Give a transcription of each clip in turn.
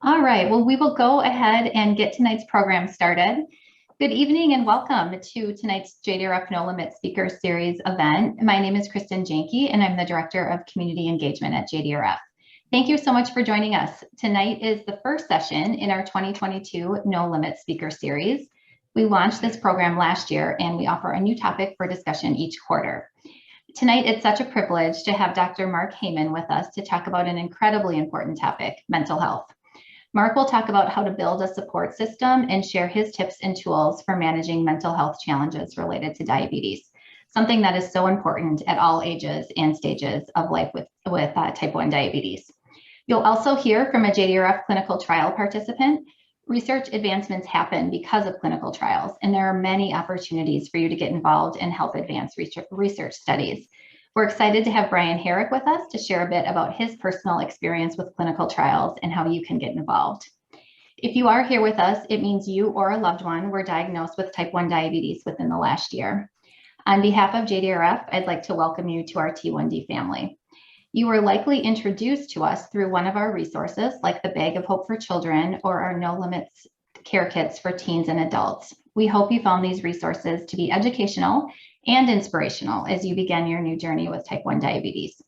All right, well, we will go ahead and get tonight's program started. Good evening and welcome to tonight's JDRF No Limit Speaker Series event. My name is Kristen Janke and I'm the Director of Community Engagement at JDRF. Thank you so much for joining us. Tonight is the first session in our 2022 No Limit Speaker Series. We launched this program last year and we offer a new topic for discussion each quarter. Tonight, it's such a privilege to have Dr. Mark Heyman with us to talk about an incredibly important topic, mental health. Mark will talk about how to build a support system and share his tips and tools for managing mental health challenges related to diabetes, something that is so important at all ages and stages of life with type 1 diabetes. You'll also hear from a JDRF clinical trial participant. Research advancements happen because of clinical trials, and there are many opportunities for you to get involved and help advance research studies. We're excited to have Brian Herrick with us to share a bit about his personal experience with clinical trials and how you can get involved. If you are here with us, it means you or a loved one were diagnosed with type 1 diabetes within the last year. On behalf of JDRF, I'd like to welcome you to our T1D family. You were likely introduced to us through one of our resources, like the Bag of Hope for Children or our No Limits care kits for teens and adults. We hope you found these resources to be educational and inspirational as you begin your new journey with type 1 diabetes.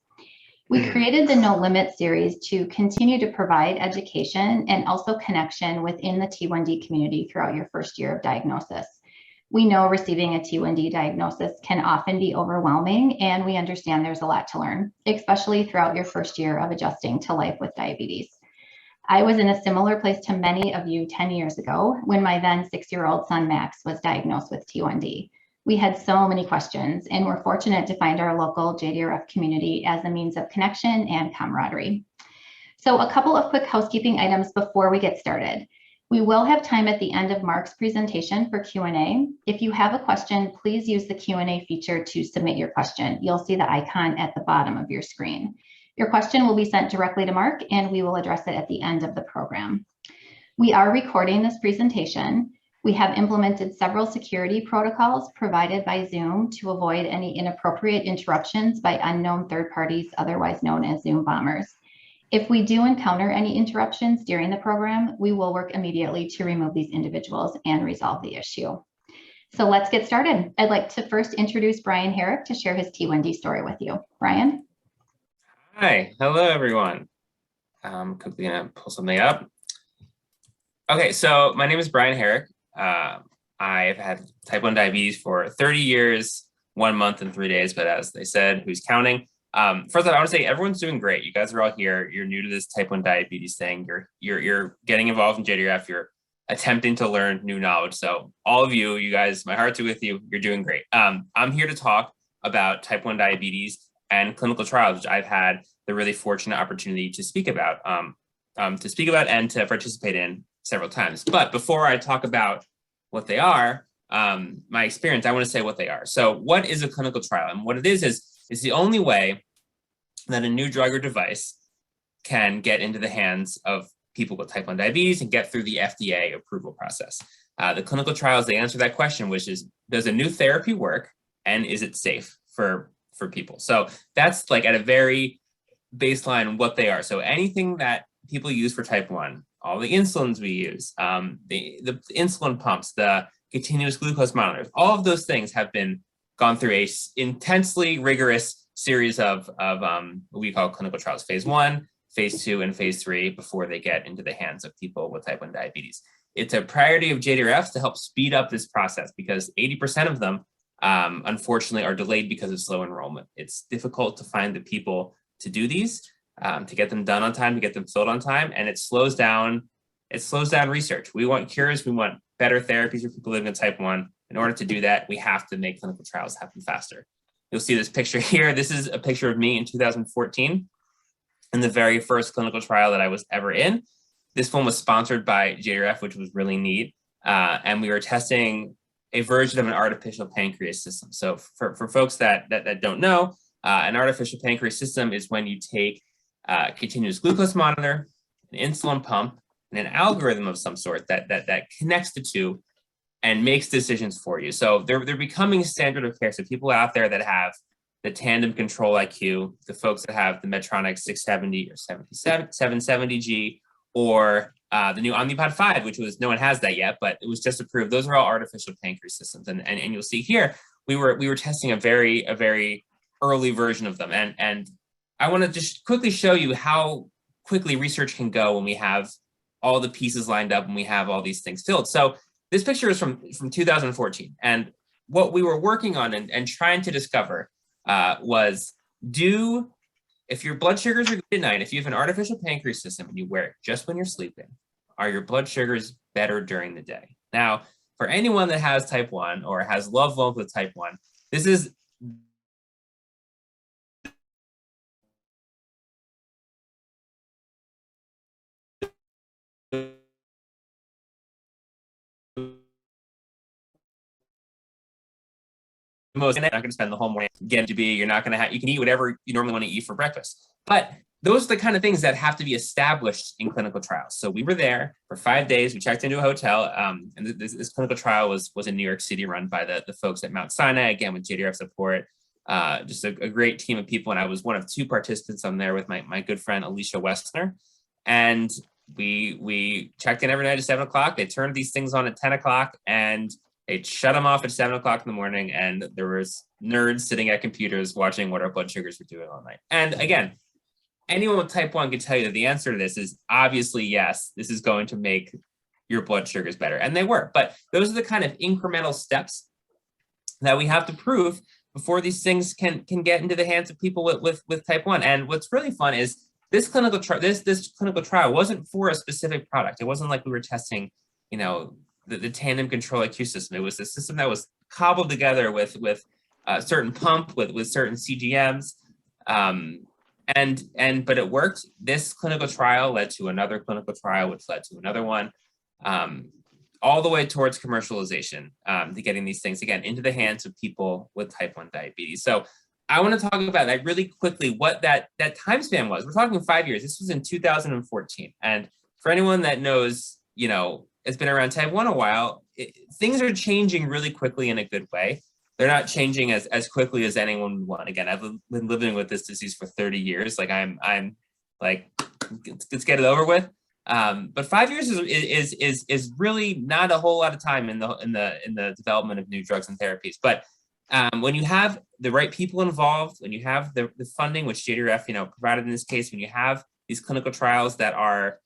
We created the No Limit series to continue to provide education and also connection within the T1D community throughout your first year of diagnosis. We know receiving a T1D diagnosis can often be overwhelming, and we understand there's a lot to learn, especially throughout your first year of adjusting to life with diabetes. I was in a similar place to many of you 10 years ago when my then 6-year-old son Max was diagnosed with T1D. We had so many questions, and we're fortunate to find our local JDRF community as a means of connection and camaraderie. So a couple of quick housekeeping items before we get started. We will have time at the end of Mark's presentation for Q&A. If you have a question, please use the Q&A feature to submit your question. You'll see the icon at the bottom of your screen. Your question will be sent directly to Mark, and we will address it at the end of the program. We are recording this presentation. We have implemented several security protocols provided by Zoom to avoid any inappropriate interruptions by unknown third parties, otherwise known as Zoom bombers. If we do encounter any interruptions during the program, we will work immediately to remove these individuals and resolve the issue. So let's get started. I'd like to first introduce Brian Herrick to share his T1D story with you. Brian? Hi, hello everyone. I'm quickly gonna pull something up. Okay, so my name is Brian Herrick. I've had type 1 diabetes for 30 years, 1 month and 3 days, but as they said, who's counting? First of all, I want to say everyone's doing great. You guys are all here. You're new to this type 1 diabetes thing. You're getting involved in JDRF. You're attempting to learn new knowledge. So all of you guys, my heart's with you. You're doing great. I'm here to talk about type 1 diabetes and clinical trials, which I've had the really fortunate opportunity to speak about, and to participate in several times. But before I talk about what they are, my experience, I want to say what they are. So what is a clinical trial? And what it is it's the only way that a new drug or device can get into the hands of people with type 1 diabetes and get through the FDA approval process. The clinical trials, they answer that question, which is, does a new therapy work and is it safe for people? So that's like at a very baseline what they are. So anything that people use for type 1, all the insulins we use, the insulin pumps, the continuous glucose monitors, all of those things have been gone through a intensely rigorous series of what we call clinical trials, phase 1, phase 2, and phase 3 before they get into the hands of people with type 1 diabetes. It's a priority of JDRF to help speed up this process because 80% of them, unfortunately, are delayed because of slow enrollment. It's difficult to find the people to do these, to get them done on time, to get them filled on time, and it slows down research. We want cures, we want better therapies for people living with type 1. In order to do that, we have to make clinical trials happen faster. You'll see this picture here. This is a picture of me in 2014 in the very first clinical trial that I was ever in. This one was sponsored by JDRF, which was really neat. And we were testing a version of an artificial pancreas system. So for folks that don't know, an artificial pancreas system is when you take a continuous glucose monitor, an insulin pump, and an algorithm of some sort that connects the two and makes decisions for you. So they're becoming standard of care. So people out there that have the tandem control IQ, the folks that have the Medtronic 670 or 770G, or the new Omnipod 5, which was, no one has that yet, but it was just approved. Those are all artificial pancreas systems. And you'll see here, we were testing a very early version of them. And I want to just quickly show you how quickly research can go when we have all the pieces lined up and we have all these things filled. So this picture is from 2014. And what we were working on and trying to discover was, if your blood sugars are good at night, if you have an artificial pancreas system and you wear it just when you're sleeping, are your blood sugars better during the day? Now, for anyone that has type 1 or has loved ones with type 1, this is most, you're not going to spend the whole morning getting to be, you're not going to have, you can eat whatever you normally want to eat for breakfast. But those are the kind of things that have to be established in clinical trials. So we were there for 5 days. We checked into a hotel, and this clinical trial was in New York City, run by the folks at Mount Sinai, again, with JDRF support. Just a great team of people. And I was one of 2 participants on there with my good friend, Alicia Westner. And we checked in every night at 7 o'clock. They turned these things on at 10 o'clock and they shut them off at 7 o'clock in the morning. And there was nerds sitting at computers watching what our blood sugars were doing all night. And again, anyone with type 1 can tell you that the answer to this is obviously yes, this is going to make your blood sugars better. And they were, but those are the kind of incremental steps that we have to prove before these things can get into the hands of people with type 1. And what's really fun is this clinical trial wasn't for a specific product. It wasn't like we were testing, the tandem control IQ system. It was a system that was cobbled together with a certain pump, with certain CGMs. But it worked. This clinical trial led to another clinical trial, which led to another one, all the way towards commercialization, to getting these things, again, into the hands of people with type 1 diabetes. So I want to talk about that really quickly, what that time span was. We're talking 5 years. This was in 2014. And for anyone that knows, it's been around type 1 a while, things are changing really quickly in a good way. They're not changing as quickly as anyone would want. Again, I've been living with this disease for 30 years. Like I'm like, let's get it over with. But 5 years is really not a whole lot of time in the development of new drugs and therapies. But when you have the right people involved, when you have the funding, which JDRF provided in this case, when you have these clinical trials that are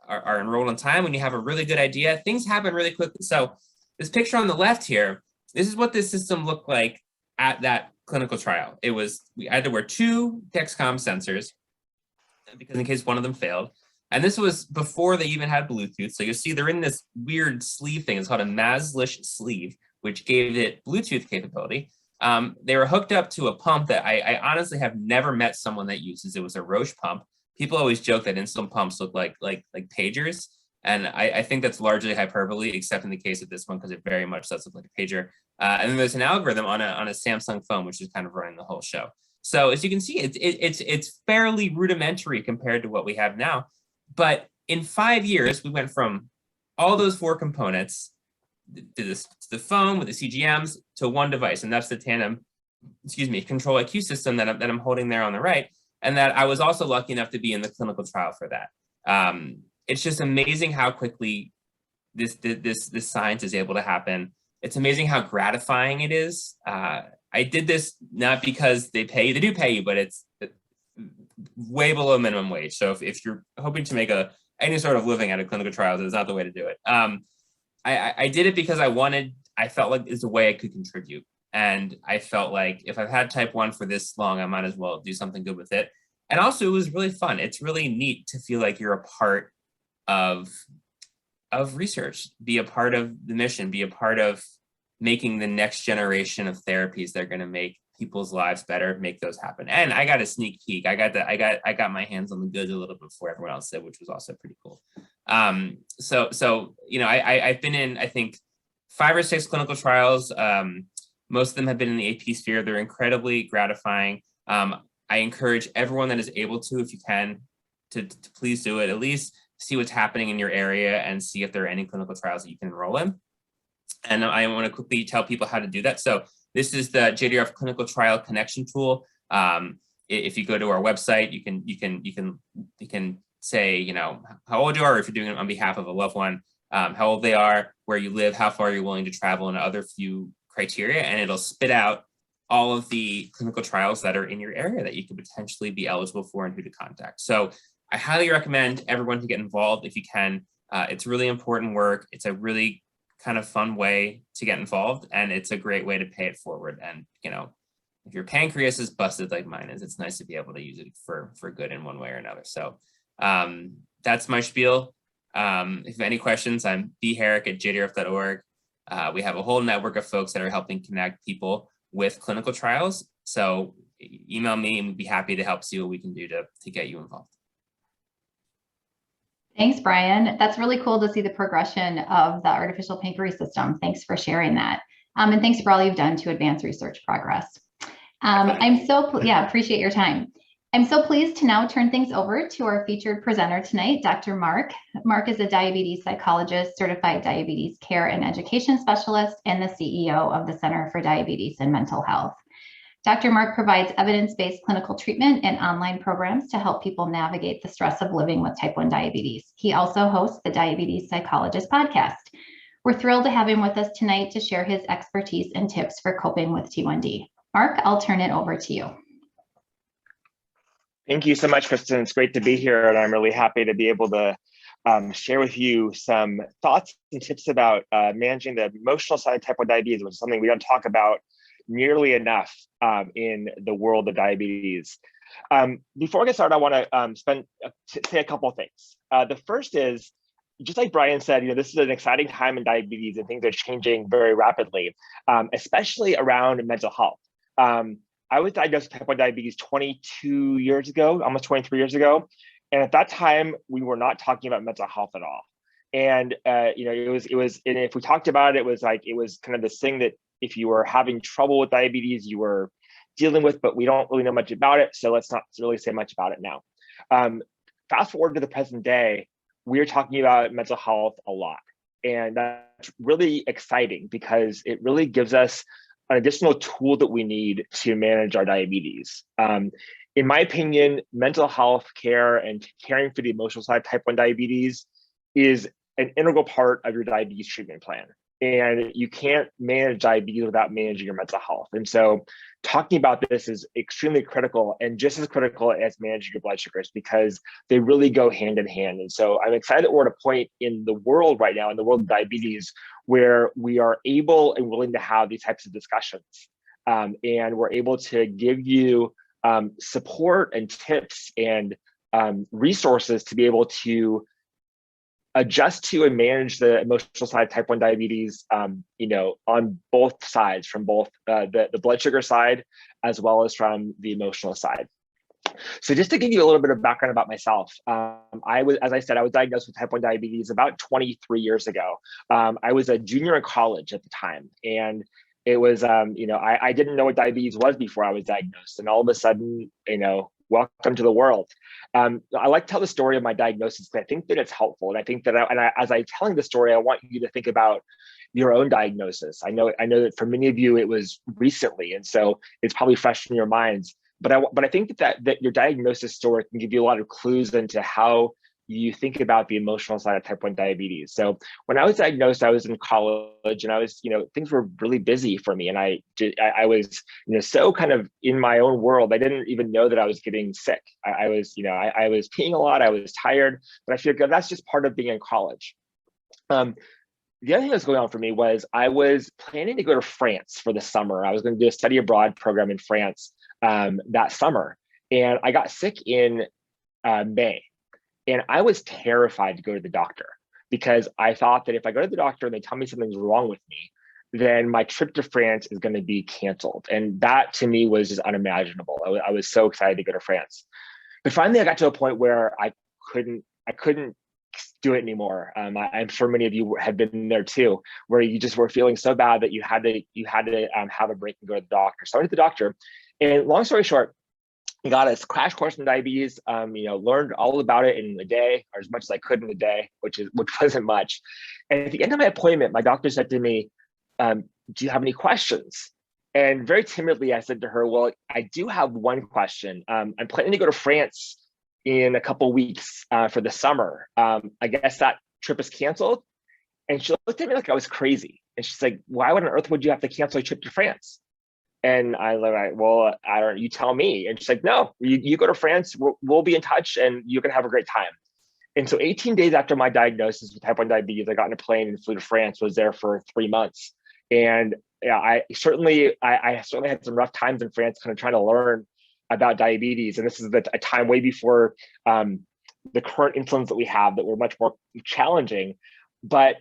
enrolled on time, when you have a really good idea, things happen really quickly. So this picture on the left here, this is what this system looked like at that clinical trial. We had to wear 2 Dexcom sensors because in case one of them failed. And this was before they even had Bluetooth. So you see they're in this weird sleeve thing. It's called a Maslish sleeve, which gave it Bluetooth capability. They were hooked up to a pump that I honestly have never met someone that uses. It was a Roche pump. People always joke that insulin pumps look like pagers. And I think that's largely hyperbole, except in the case of this one, because it very much does look like a pager. And then there's an algorithm on a Samsung phone, which is kind of running the whole show. So as you can see, it's fairly rudimentary compared to what we have now. But in 5 years, we went from all those 4 components to the phone with the CGMs to one device, and that's the tandem, control IQ system that I'm holding there on the right, and that I was also lucky enough to be in the clinical trial for that. It's just amazing how quickly this science is able to happen. It's amazing how gratifying it is. I did this not because they pay you; they do pay you, but it's way below minimum wage. So if you're hoping to make any sort of living out of clinical trials, it's not the way to do it. I did it because I felt like it's a way I could contribute. And I felt like if I've had type 1 for this long, I might as well do something good with it. And also it was really fun. It's really neat to feel like you're a part of research, be a part of the mission, be a part of making the next generation of therapies that are going to make people's lives better, make those happen. And I got a sneak peek. I got my hands on the goods a little bit before everyone else did, which was also pretty cool. So I've been in, I think, 5 or 6 clinical trials. Most of them have been in the AP sphere. They're incredibly gratifying. I encourage everyone that is able to, if you can, to please do it. At least see what's happening in your area and see if there are any clinical trials that you can enroll in. And I want to quickly tell people how to do that. So this is the JDRF Clinical Trial Connection tool. If you go to our website, you can say, you know, how old you are, or if you're doing it on behalf of a loved one, how old they are, where you live, how far you're willing to travel, and other few criteria, and it'll spit out all of the clinical trials that are in your area that you could potentially be eligible for and who to contact. So I highly recommend everyone to get involved if you can. It's really important work. It's a really kind of fun way to get involved, and it's a great way to pay it forward. And, you know, if your pancreas is busted like mine is, it's nice to be able to use it for good in one way or another. So that's my spiel. If you have any questions, I'm bherrick@jdrf.org. We have a whole network of folks that are helping connect people with clinical trials. So email me and we'd be happy to help see what we can do to get you involved. Thanks, Brian. That's really cool to see the progression of the artificial pancreas system. Thanks for sharing that. And thanks for all you've done to advance research progress. Appreciate your time. I'm so pleased to now turn things over to our featured presenter tonight, Dr. Mark. Mark is a diabetes psychologist, certified diabetes care and education specialist, and the CEO of the Center for Diabetes and Mental Health. Dr. Mark provides evidence-based clinical treatment and online programs to help people navigate the stress of living with type 1 diabetes. He also hosts the Diabetes Psychologist podcast. We're thrilled to have him with us tonight to share his expertise and tips for coping with T1D. Mark, I'll turn it over to you. Thank you so much, Kristen. It's great to be here, and I'm really happy to be able to share with you some thoughts and tips about managing the emotional side of type 1 diabetes, which is something we don't talk about nearly enough in the world of diabetes. Before I get started, I want to say a couple of things. The first is, just like Brian said, this is an exciting time in diabetes and things are changing very rapidly, especially around mental health. I was diagnosed with type 1 diabetes 22 years ago, almost 23 years ago. And at that time, we were not talking about mental health at all. And, it was, and if we talked about it, it was kind of this thing that if you were having trouble with diabetes, you were dealing with, but we don't really know much about it. So let's not really say much about it now. Fast forward to the present day, we're talking about mental health a lot. And that's really exciting because it really gives us an additional tool that we need to manage our diabetes. In my opinion, mental health care and caring for the emotional side of type 1 diabetes is an integral part of your diabetes treatment plan. And you can't manage diabetes without managing your mental health. And so talking about this is extremely critical, and just as critical as managing your blood sugars, because they really go hand in hand. And so I'm excited that we're at a point in the world right now, in the world of diabetes, where we are able and willing to have these types of discussions. And we're able to give you support and tips and resources to be able to adjust to and manage the emotional side of type 1 diabetes, on both sides, from both the blood sugar side, as well as from the emotional side. So just to give you a little bit of background about myself, as I said, I was diagnosed with type 1 diabetes about 23 years ago. I was a junior in college at the time. And it was, I didn't know what diabetes was before I was diagnosed. And all of a sudden, welcome to the world. I like to tell the story of my diagnosis because I think that it's helpful. And I think that as I'm telling the story, I want you to think about your own diagnosis. I know that for many of you, it was recently, and so it's probably fresh in your minds. But I think that your diagnosis story can give you a lot of clues into how you think about the emotional side of type 1 diabetes. So when I was diagnosed, I was in college, and I was, things were really busy for me. And I was, so kind of in my own world. I didn't even know that I was getting sick. I was peeing a lot. I was tired, but I figured that's just part of being in college. The other thing that was going on for me was I was planning to go to France for the summer. I was going to do a study abroad program in France that summer. And I got sick in May. And I was terrified to go to the doctor because I thought that if I go to the doctor and they tell me something's wrong with me, then my trip to France is going to be canceled. And that to me was just unimaginable. I was so excited to go to France. But finally, I got to a point where I couldn't do it anymore. I'm sure many of you have been there too, where you just were feeling so bad that you had to have a break and go to the doctor. So I went to the doctor, and long story short, I got a crash course in diabetes, learned all about it in a day, or as much as I could in a day, which wasn't much. And at the end of my appointment, my doctor said to me, do you have any questions? And very timidly, I said to her, well, I do have one question. I'm planning to go to France in a couple weeks for the summer. I guess that trip is canceled. And she looked at me like I was crazy. And she's like, why on earth would you have to cancel a trip to France? And I was like, well, I don't, you tell me. And she's like, no, you go to France, we'll be in touch and you're gonna have a great time. And so 18 days after my diagnosis with type 1 diabetes, I got in a plane and flew to France, was there for 3 months. And yeah, I certainly had some rough times in France, kind of trying to learn about diabetes. And this is a time way before the current insulins that we have that were much more challenging. But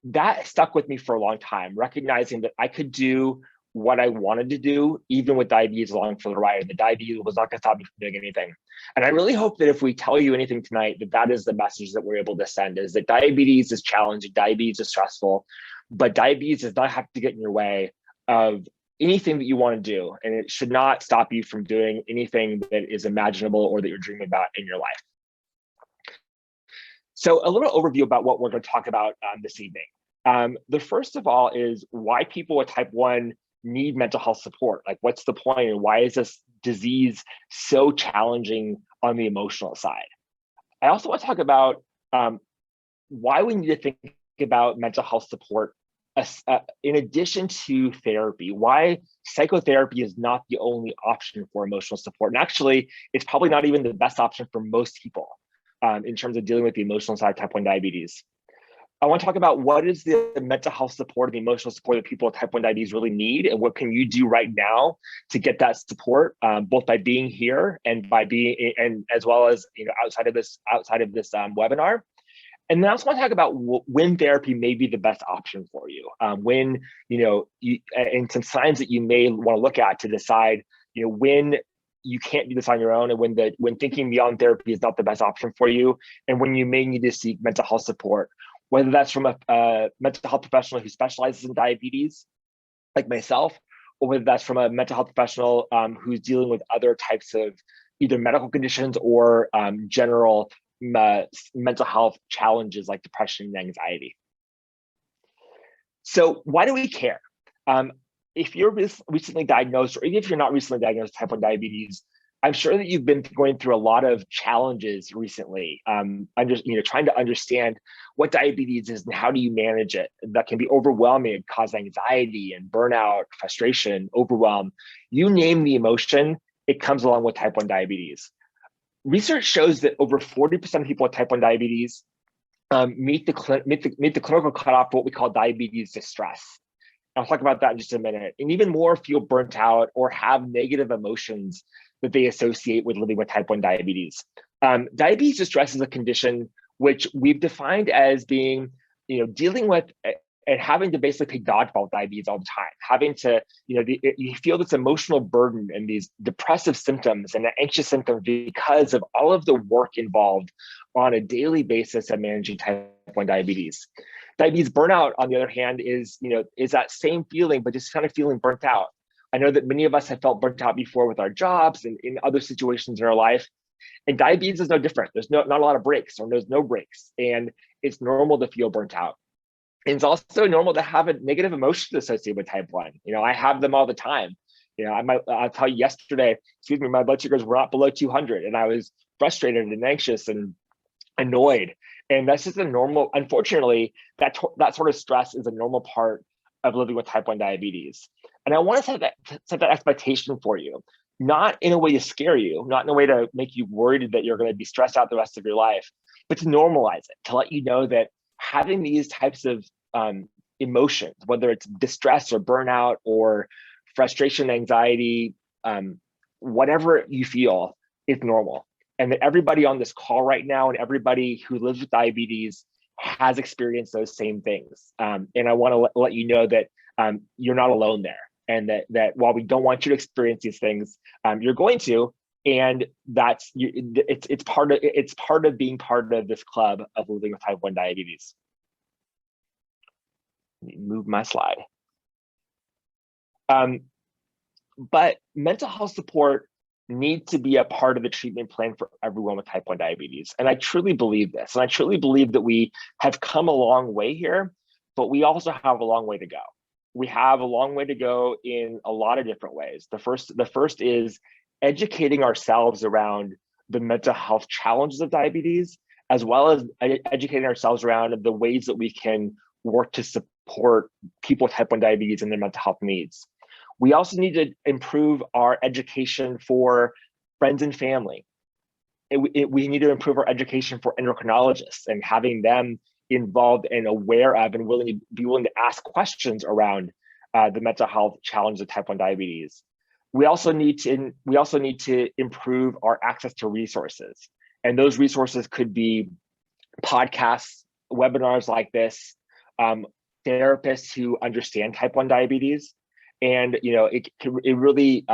that stuck with me for a long time, recognizing that I could do what I wanted to do, even with diabetes along for the ride. The diabetes was not going to stop me from doing anything. And I really hope that if we tell you anything tonight, that is the message that we're able to send, is that diabetes is challenging, diabetes is stressful, but diabetes does not have to get in your way of anything that you want to do. And it should not stop you from doing anything that is imaginable or that you're dreaming about in your life. So a little overview about what we're going to talk about this evening. The first of all is why people with type 1 need mental health support. Like, what's the point, and why is this disease so challenging on the emotional side? I also want to talk about why we need to think about mental health support in addition to therapy, why psychotherapy is not the only option for emotional support. And actually, it's probably not even the best option for most people in terms of dealing with the emotional side of type 1 diabetes. I want to talk about what is the mental health support and the emotional support that people with type 1 diabetes really need, and what can you do right now to get that support, both by being here and by being, and as well as outside of this webinar. And then I also want to talk about when therapy may be the best option for you, when and some signs that you may want to look at to decide when you can't do this on your own, and when thinking beyond therapy is not the best option for you, and when you may need to seek mental health support, whether that's from a mental health professional who specializes in diabetes, like myself, or whether that's from a mental health professional who's dealing with other types of either medical conditions or general mental health challenges like depression and anxiety. So why do we care? If you're recently diagnosed, or even if you're not recently diagnosed with type 1 diabetes, I'm sure that you've been going through a lot of challenges recently, trying to understand what diabetes is and how do you manage it. That can be overwhelming and cause anxiety and burnout, frustration, overwhelm. You name the emotion, it comes along with type 1 diabetes. Research shows that over 40% of people with type 1 diabetes meet the clinical cutoff for what we call diabetes distress. I'll talk about that in just a minute. And even more feel burnt out or have negative emotions that they associate with living with type 1 diabetes. Diabetes distress is a condition which we've defined as being, dealing with and having to basically play dodgeball with diabetes all the time, having to, you feel this emotional burden and these depressive symptoms and the anxious symptoms because of all of the work involved on a daily basis of managing type 1 diabetes. Diabetes burnout, on the other hand, is that same feeling, but just kind of feeling burnt out. I know that many of us have felt burnt out before with our jobs and in other situations in our life. And diabetes is no different. There's not a lot of breaks, or there's no breaks. And it's normal to feel burnt out. And it's also normal to have a negative emotion associated with type 1. I have them all the time. I'll tell you, yesterday, my blood sugars were not below 200, and I was frustrated and anxious and annoyed. And that's just a normal, unfortunately, that sort of stress is a normal part of living with type 1 diabetes. And I want to set that expectation for you, not in a way to scare you, not in a way to make you worried that you're going to be stressed out the rest of your life, but to normalize it, to let you know that having these types of emotions, whether it's distress or burnout or frustration, anxiety, whatever you feel, is normal. And that everybody on this call right now and everybody who lives with diabetes has experienced those same things. And I want to let you know that you're not alone there. And that while we don't want you to experience these things, you're going to, and it's part of being part of this club of living with type 1 diabetes. Let me move my slide. But mental health support needs to be a part of the treatment plan for everyone with type 1 diabetes. And I truly believe this. And I truly believe that we have come a long way here, but we also have a long way to go. We have a long way to go in a lot of different ways. The first is educating ourselves around the mental health challenges of diabetes, as well as educating ourselves around the ways that we can work to support people with type 1 diabetes and their mental health needs. We also need to improve our education for friends and family. We need to improve our education for endocrinologists and having them involved and aware of and be willing to ask questions around the mental health challenges of type 1 diabetes. We also need to improve our access to resources. And those resources could be podcasts, webinars like this, therapists who understand type 1 diabetes. And it really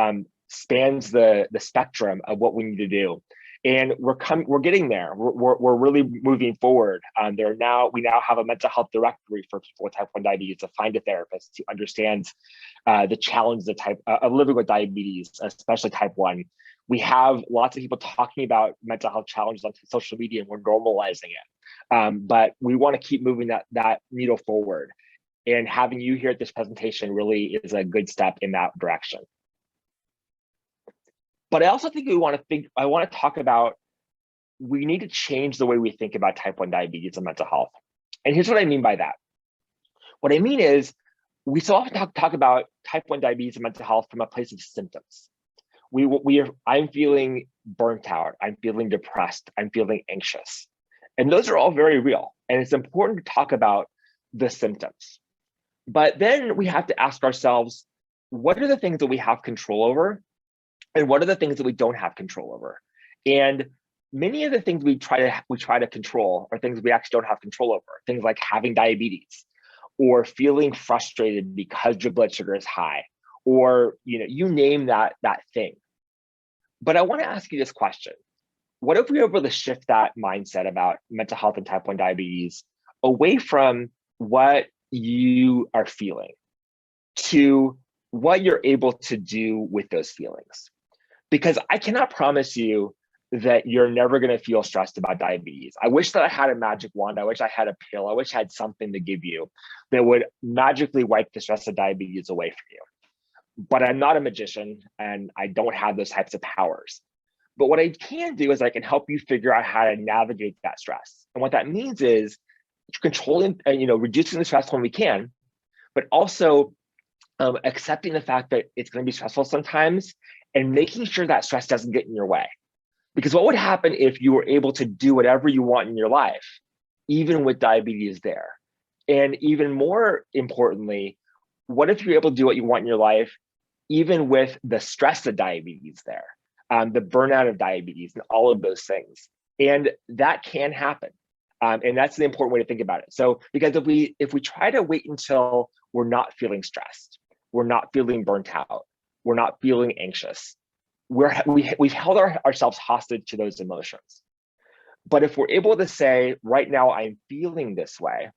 spans the spectrum of what we need to do. And we're getting there. We're really moving forward. We now have a mental health directory for people with type 1 diabetes to find a therapist who understands the challenges of living with diabetes, especially type 1. We have lots of people talking about mental health challenges on social media, and we're normalizing it. But we want to keep moving that needle forward. And having you here at this presentation really is a good step in that direction. But I also think I want to talk about, we need to change the way we think about type 1 diabetes and mental health. And here's what I mean by that. What I mean is, we so often talk about type 1 diabetes and mental health from a place of symptoms. I'm feeling burnt out, I'm feeling depressed, I'm feeling anxious. And those are all very real. And it's important to talk about the symptoms. But then we have to ask ourselves, what are the things that we have control over? And what are the things that we don't have control over? And many of the things we try to control are things we actually don't have control over. Things like having diabetes, or feeling frustrated because your blood sugar is high, or you name that thing. But I want to ask you this question: what if we were able to shift that mindset about mental health and type 1 diabetes away from what you are feeling to what you're able to do with those feelings? Because I cannot promise you that you're never going to feel stressed about diabetes. I wish that I had a magic wand. I wish I had a pill. I wish I had something to give you that would magically wipe the stress of diabetes away from you. But I'm not a magician, and I don't have those types of powers. But what I can do is I can help you figure out how to navigate that stress. And what that means is controlling, reducing the stress when we can, but also accepting the fact that it's going to be stressful sometimes, and making sure that stress doesn't get in your way. Because what would happen if you were able to do whatever you want in your life, even with diabetes there? And even more importantly, what if you're able to do what you want in your life, even with the stress of diabetes there, the burnout of diabetes and all of those things? And that can happen. And that's the important way to think about it. So, because if we try to wait until we're not feeling stressed, we're not feeling burnt out, we're not feeling anxious, we've held ourselves hostage to those emotions. But if we're able to say, right now I'm feeling this way,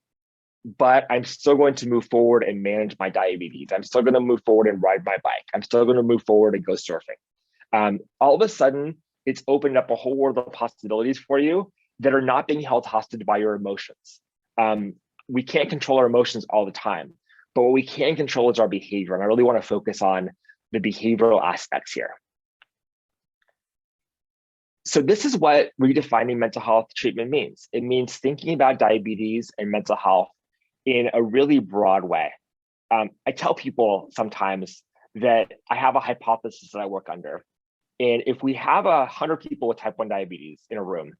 but I'm still going to move forward and manage my diabetes, I'm still going to move forward and ride my bike, I'm still going to move forward and go surfing, all of a sudden it's opened up a whole world of possibilities for you that are not being held hostage by your emotions. We can't control our emotions all the time, but what we can control is our behavior. And I really want to focus on the behavioral aspects here. So this is what redefining mental health treatment means. It means thinking about diabetes and mental health in a really broad way. I tell people sometimes that I have a hypothesis that I work under. And if we have 100 people with type 1 diabetes in a room,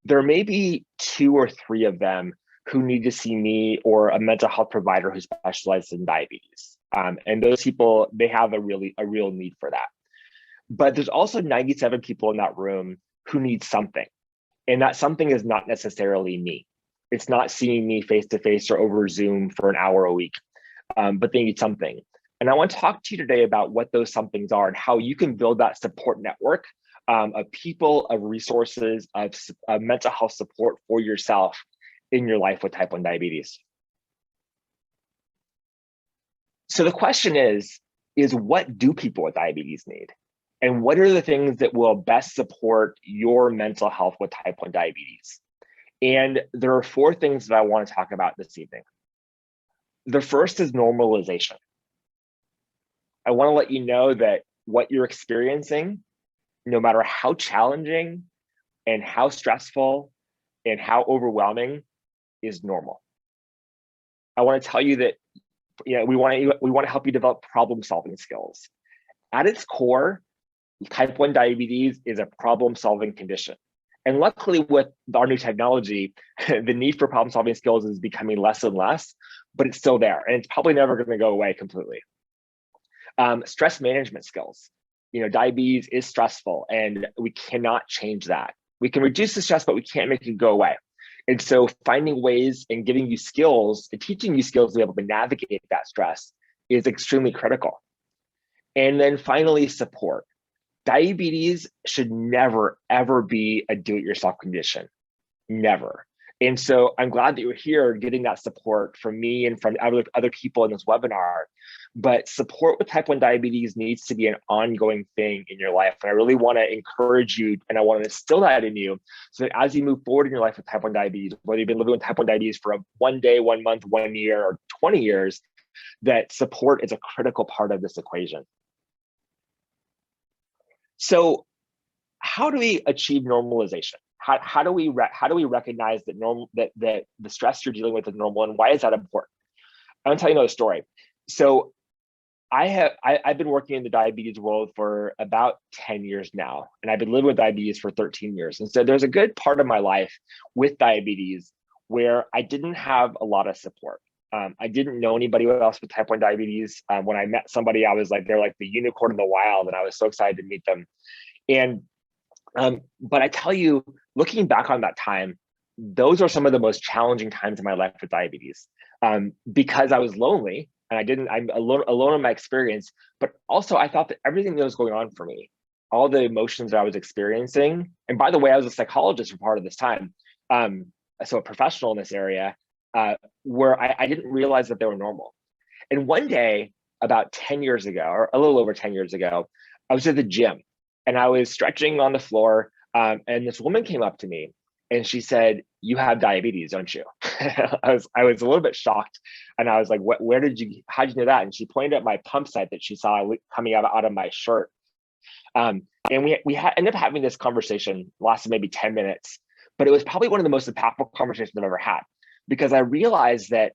there may be 2 or 3 of them who need to see me or a mental health provider who specializes in diabetes. And those people, they have a real need for that. But there's also 97 people in that room who need something. And that something is not necessarily me. It's not seeing me face-to-face or over Zoom for an hour a week, but they need something. And I want to talk to you today about what those somethings are and how you can build that support network of people, of resources, of mental health support for yourself in your life with type 1 diabetes. So the question is what do people with diabetes need? And what are the things that will best support your mental health with type 1 diabetes? And there are 4 things that I want to talk about this evening. The first is normalization. I want to let you know that what you're experiencing, no matter how challenging, and how stressful and how overwhelming is normal. I want to tell you that we want to help you develop problem-solving skills. At its core, type 1 diabetes is a problem-solving condition. And luckily with our new technology, the need for problem-solving skills is becoming less and less, but it's still there, and it's probably never going to go away completely. Stress management skills. Diabetes is stressful, and we cannot change that. We can reduce the stress, but we can't make it go away. And so finding ways and giving you skills and teaching you skills to be able to navigate that stress is extremely critical. And then finally, support. Diabetes should never, ever be a do-it-yourself condition, never. And so I'm glad that you're here getting that support from me and from other people in this webinar. But support with type 1 diabetes needs to be an ongoing thing in your life. And I really want to encourage you, and I want to instill that in you, so that as you move forward in your life with type 1 diabetes, whether you've been living with type 1 diabetes for 1 day, 1 month, 1 year, or 20 years, that support is a critical part of this equation. So how do we achieve normalization? How do we recognize that that the stress you're dealing with is normal, and why is that important? I'm gonna tell you another story. So I've been working in the diabetes world for about 10 years now, and I've been living with diabetes for 13 years. And so there's a good part of my life with diabetes where I didn't have a lot of support. I didn't know anybody else with type 1 diabetes. When I met somebody, I was like, they're like the unicorn in the wild, and I was so excited to meet them. And but I tell you, looking back on that time, those are some of the most challenging times in my life with diabetes, because I was lonely and I'm alone in my experience, but also I thought that everything that was going on for me, all the emotions that I was experiencing, and by the way, I was a psychologist for part of this time, so a professional in this area, where I didn't realize that they were normal. And one day, about 10 years ago, or a little over 10 years ago, I was at the gym and I was stretching on the floor, and this woman came up to me and she said, "You have diabetes, don't you?" I was a little bit shocked, and I was like, "What? How'd you know that?" And she pointed at my pump site that she saw coming out of my shirt. And we ended up having this conversation, lasted maybe 10 minutes, but it was probably one of the most impactful conversations I've ever had, because I realized that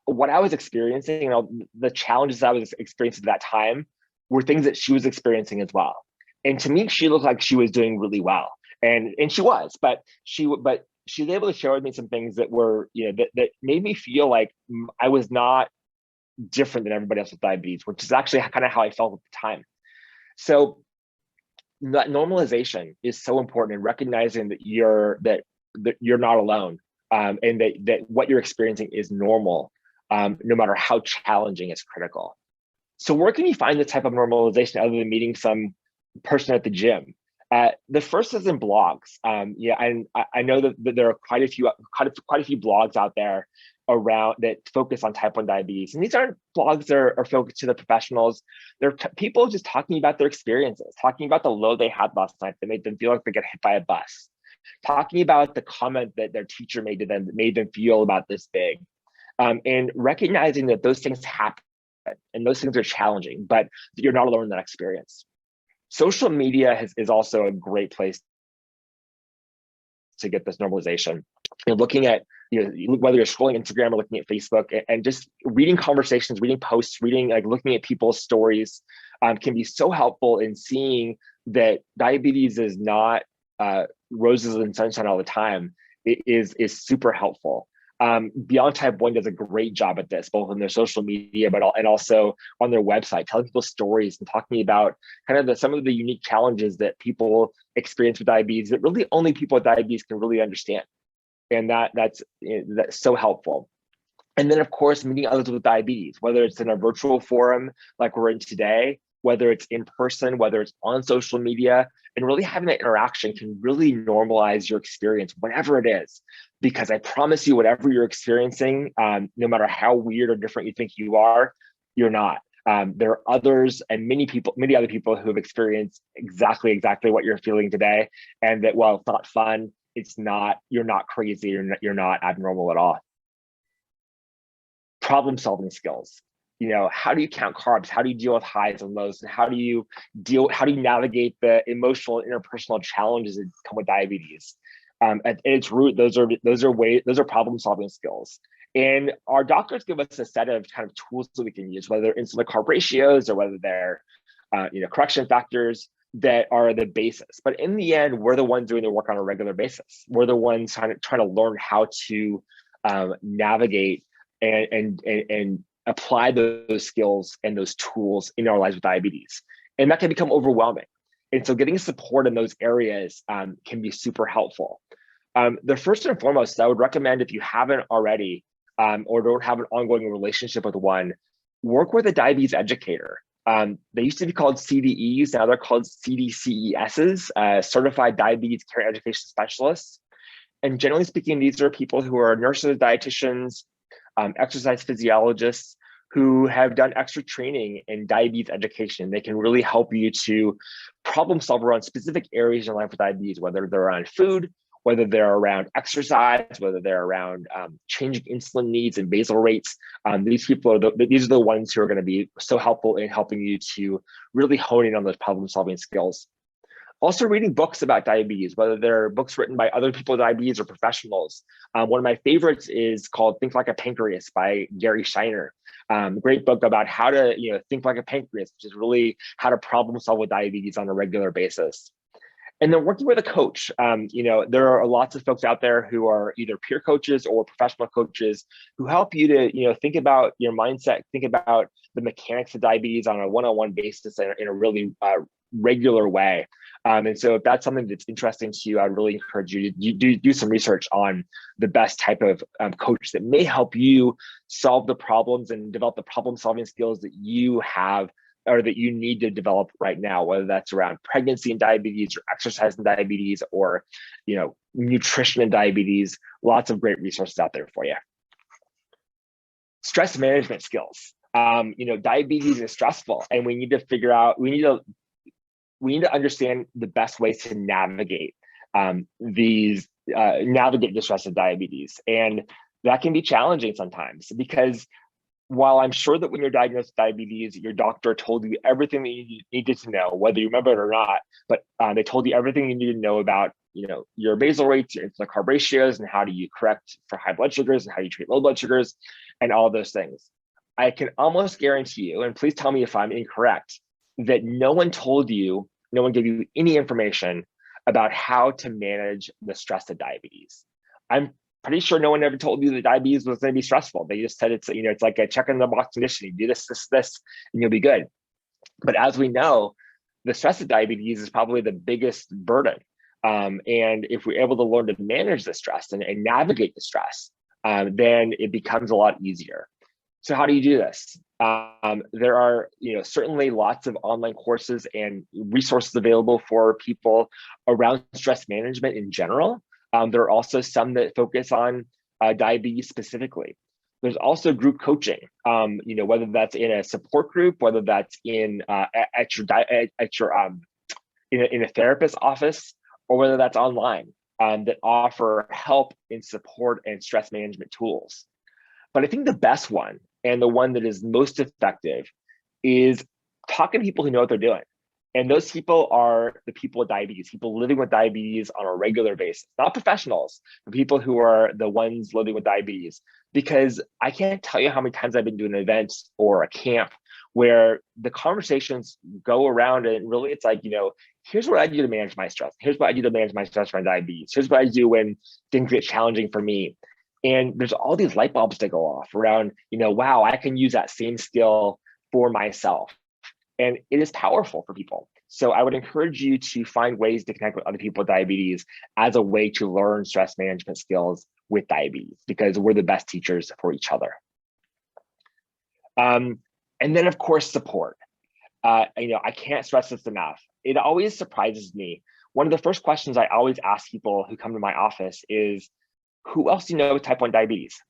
what I was experiencing, the challenges I was experiencing at that time, were things that she was experiencing as well. And to me, she looked like she was doing really well, and she was, but she was able to share with me some things that were, that made me feel like I was not different than everybody else with diabetes, which is actually kind of how I felt at the time. So that normalization is so important, in recognizing that you're not alone, and that what you're experiencing is normal, no matter how challenging. Is critical. So where can you find this type of normalization other than meeting some person at the gym? The first is in blogs. And I know that there are quite a few blogs out there around that focus on type 1 diabetes. And these aren't blogs that are focused to the professionals. They're people just talking about their experiences, talking about the load they had last night that made them feel like they got hit by a bus, talking about the comment that their teacher made to them that made them feel about this big, and recognizing that those things happen and those things are challenging, but you're not alone in that experience. Social media is also a great place to get this normalization. You're looking at, whether you're scrolling Instagram or looking at Facebook, and just reading conversations, reading posts, looking at people's stories, can be so helpful in seeing that diabetes is not roses and sunshine all the time. It is super helpful. Beyond Type 1 does a great job at this, both on their social media, and also on their website, telling people stories and talking about kind of some of the unique challenges that people experience with diabetes that really only people with diabetes can really understand. And that's so helpful. And then, of course, meeting others with diabetes, whether it's in a virtual forum like we're in today, whether it's in person, whether it's on social media, and really having that interaction can really normalize your experience, whatever it is. Because I promise you, whatever you're experiencing, no matter how weird or different you think you are, you're not. There are others and many other people who have experienced exactly what you're feeling today. And that, while it's not fun, you're not crazy, you're not abnormal at all. Problem-solving skills. how do you count carbs? How do you deal with highs and lows? And how do you navigate the emotional and interpersonal challenges that come with diabetes? At its root, those are problem solving skills. And our doctors give us a set of kind of tools that we can use, whether they're insulin carb ratios or whether they're correction factors that are the basis. But in the end, we're the ones doing the work on a regular basis. We're the ones trying to learn how to navigate and apply those skills and those tools in our lives with diabetes. And that can become overwhelming. And so getting support in those areas can be super helpful. The first and foremost, I would recommend, if you haven't already or don't have an ongoing relationship with one, work with a diabetes educator. They used to be called CDEs, now they're called CDCESs, Certified Diabetes Care Education Specialists. And generally speaking, these are people who are nurses, dietitians, exercise physiologists who have done extra training in diabetes education. They can really help you to problem solve around specific areas in your life with diabetes, whether they're around food, whether they're around exercise, whether they're around changing insulin needs and basal rates. These are the ones who are going to be so helpful in helping you to really hone in on those problem solving skills. Also reading books about diabetes, whether they're books written by other people with diabetes or professionals. One of my favorites is called Think Like a Pancreas by Gary Shiner. Great book about how to think like a pancreas, which is really how to problem solve with diabetes on a regular basis. And then working with a coach. There are lots of folks out there who are either peer coaches or professional coaches who help you to think about your mindset, think about the mechanics of diabetes on a one-on-one basis in a really regular way. And so if that's something that's interesting to you, I'd really encourage you to do some research on the best type of coach that may help you solve the problems and develop the problem solving skills that you have or that you need to develop right now, whether that's around pregnancy and diabetes or exercise and diabetes or nutrition and diabetes. Lots of great resources out there for you. Stress management skills. Diabetes is stressful, and we need to figure out, we need to understand the best ways to navigate navigate the stress of diabetes. And that can be challenging sometimes, because while I'm sure that when you're diagnosed with diabetes, your doctor told you everything that you needed to know, whether you remember it or not, but they told you everything you need to know about your basal rates, your insulin carb ratios, and how do you correct for high blood sugars and how you treat low blood sugars and all those things. I can almost guarantee you, and please tell me if I'm incorrect, that no one gave you any information about how to manage the stress of diabetes. I'm pretty sure no one ever told you that diabetes was going to be stressful. They just said it's like a check in the box condition. You do this, and you'll be good. But as we know, the stress of diabetes is probably the biggest burden. And if we're able to learn to manage the stress and navigate the stress, then it becomes a lot easier. So how do you do this? There are certainly lots of online courses and resources available for people around stress management in general. There are also some that focus on diabetes specifically. There's also group coaching, whether that's in a support group, whether that's in a therapist's office, or whether that's online, that offer help in support and stress management tools. But I think the best one, and the one that is most effective, is talking to people who know what they're doing. And those people are the people with diabetes, people living with diabetes on a regular basis, not professionals, but people who are the ones living with diabetes. Because I can't tell you how many times I've been doing an event or a camp where the conversations go around and really it's like, here's what I do to manage my stress. Here's what I do to manage my stress around diabetes. Here's what I do when things get challenging for me. And there's all these light bulbs that go off around, wow, I can use that same skill for myself. And it is powerful for people. So I would encourage you to find ways to connect with other people with diabetes as a way to learn stress management skills with diabetes, because we're the best teachers for each other. And then of course, support. I can't stress this enough. It always surprises me. One of the first questions I always ask people who come to my office is, who else do you know with type 1 diabetes?